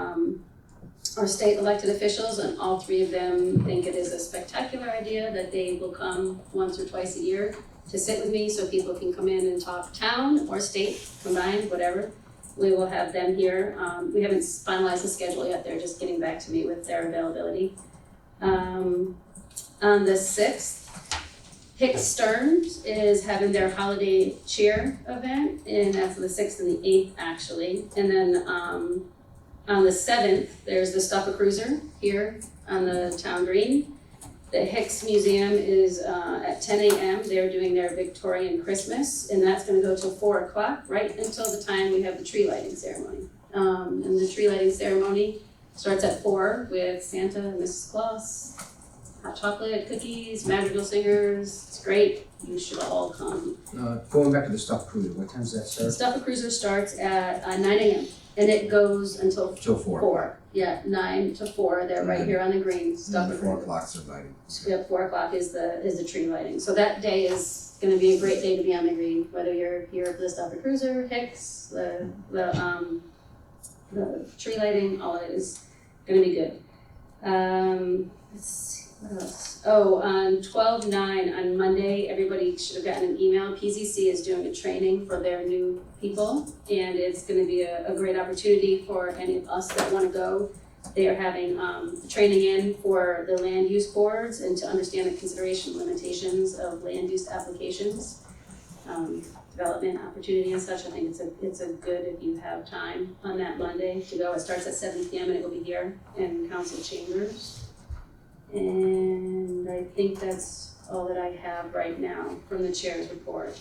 state elected officials, and all three of them think it is a spectacular idea that they will come once or twice a year to sit with me so people can come in and talk town or state combined, whatever. We will have them here. We haven't finalized the schedule yet, they're just getting back to me with their availability. On the 6th, Hicks Stearns is having their holiday cheer event, and that's the 6th and the 8th actually. And then on the 7th, there's the Stuffer Cruiser here on the town green. The Hicks Museum is at 10 a.m. They're doing their Victorian Christmas, and that's gonna go till 4 o'clock, right until the time we have the tree lighting ceremony. And the tree lighting ceremony starts at 4 with Santa and Mrs. Claus, hot chocolate, cookies, madrigal singers. It's great. You should all come.
Going back to the stuff cruiser, what time does that
The
start?
Stuffer Cruiser starts at 9 a.m. and it goes until
Till 4.
4. Yeah, 9 to 4. They're right here on the green.
And
Stuffer
then 4
Cruiser.
o'clock's the lighting.
Yep, 4 o'clock is the tree lighting. So that day is going to be a great day to be on the green, whether you're here for the Stuffer Cruiser, Hicks, the tree lighting. All of it is going to be good. Let's see. What else? Oh, on 12/9 on Monday, everybody should have gotten an email. PZC is doing a training for their new people, and it's going to be a great opportunity for any of us that want to go. They are having training in for the land use boards and to understand the consideration limitations of land use applications, development opportunity and such. I think it's a good if you have time on that Monday to go. It starts at 7 p.m. and it will be here in council chambers. And I think that's all that I have right now from the chair's report.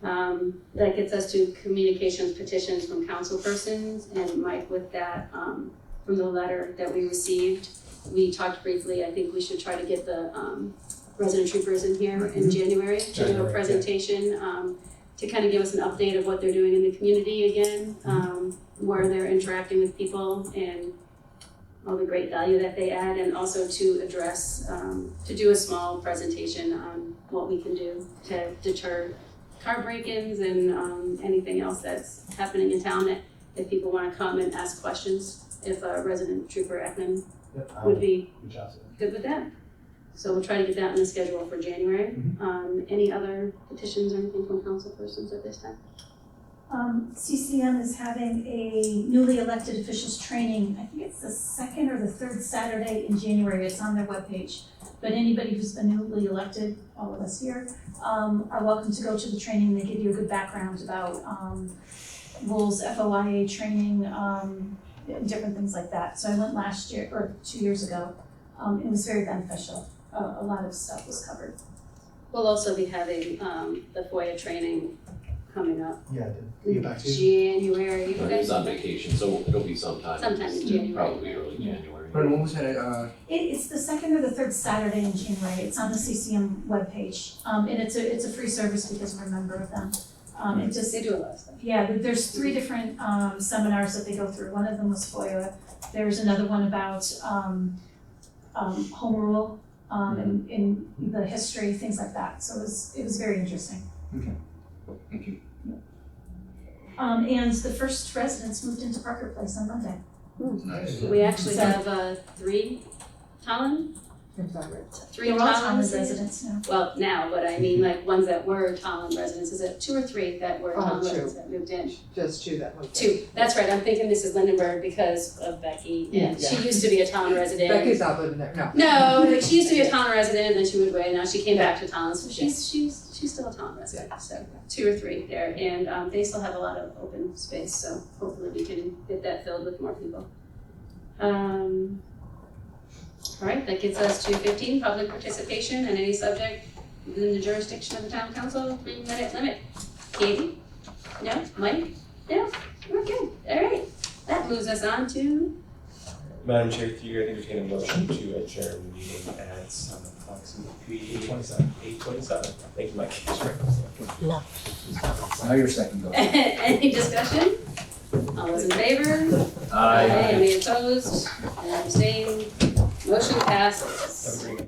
That gets us to communications petitions from council persons, and Mike, with that, from the letter that we received, we talked briefly, I think we should try to get the, resident troopers in here in January to do a
January, yeah.
presentation, to kind of give us an update of what they're doing in the community again, where they're interacting with people and all the great value that they add, and also to address, to do a small presentation on what we can do to deter car break-ins and anything else that's happening in town. If people want to come and ask questions, if resident trooper Ekman
Yep,
would be
reach out to them.
good with that. So we'll try to get that on the schedule for January. Any other petitions or anything from council persons at this time?
CCM is having a newly elected officials training, I think it's the second or the third Saturday in January, it's on their webpage. But anybody who's been newly elected, all of us here, are welcome to go to the training. They give you a good background about rules, FOIA training, different things like that. So I went last year, or 2 years ago. It was very beneficial. A lot of stuff was covered.
We'll also be having the FOIA training coming up.
Yeah, did get back to you?
January.
He was on vacation, so it'll be sometime.
Sometime in January.
Probably early January.
But when was that,
It's the second or the third Saturday in January. It's on the CCM webpage. And it's a free service because we're a member of them. It just,
They do a lot of stuff.
yeah, there's 3 different seminars that they go through. One of them was FOIA. There's another one about home rule and in the history, things like that. So it was very interesting.
okay, thank you.
And the first residents moved into Parker Place on Monday.
Nice.
We actually
So-
have 3 Tolland,
Is that right?
3
They're all
Tolland
Tolland residents now.
Well, now, but I mean like ones that were Tolland residents. Is it 2 or 3 that were
Oh,
Tolland
2.
residents that moved in?
Just 2 that moved.
2. That's right. I'm thinking this is Lindenberg because of Becky, and
Yeah.
she used to be a Tolland resident.
Becky's not living there, no.
No, like she used to be a Tolland resident, and then she moved away, and now she came back to Tolland, so she's still a Tolland resident, so 2 or 3 there, and they still have a lot of open space, so hopefully we can get that filled with more people. All right, that gets us to 15, public participation in any subject within the jurisdiction of the town council, 3-minute limit. Katie? No? Mike? No? We're good, all right. That moves us on to
Madam Chair, through you, I entertain a motion to adjourn the meeting at approximately 8:27. Thank you, Mike.
Now you're second go.
any discussion? All those in favor? Any opposed? And abstained? Motion passes.
Have a great night.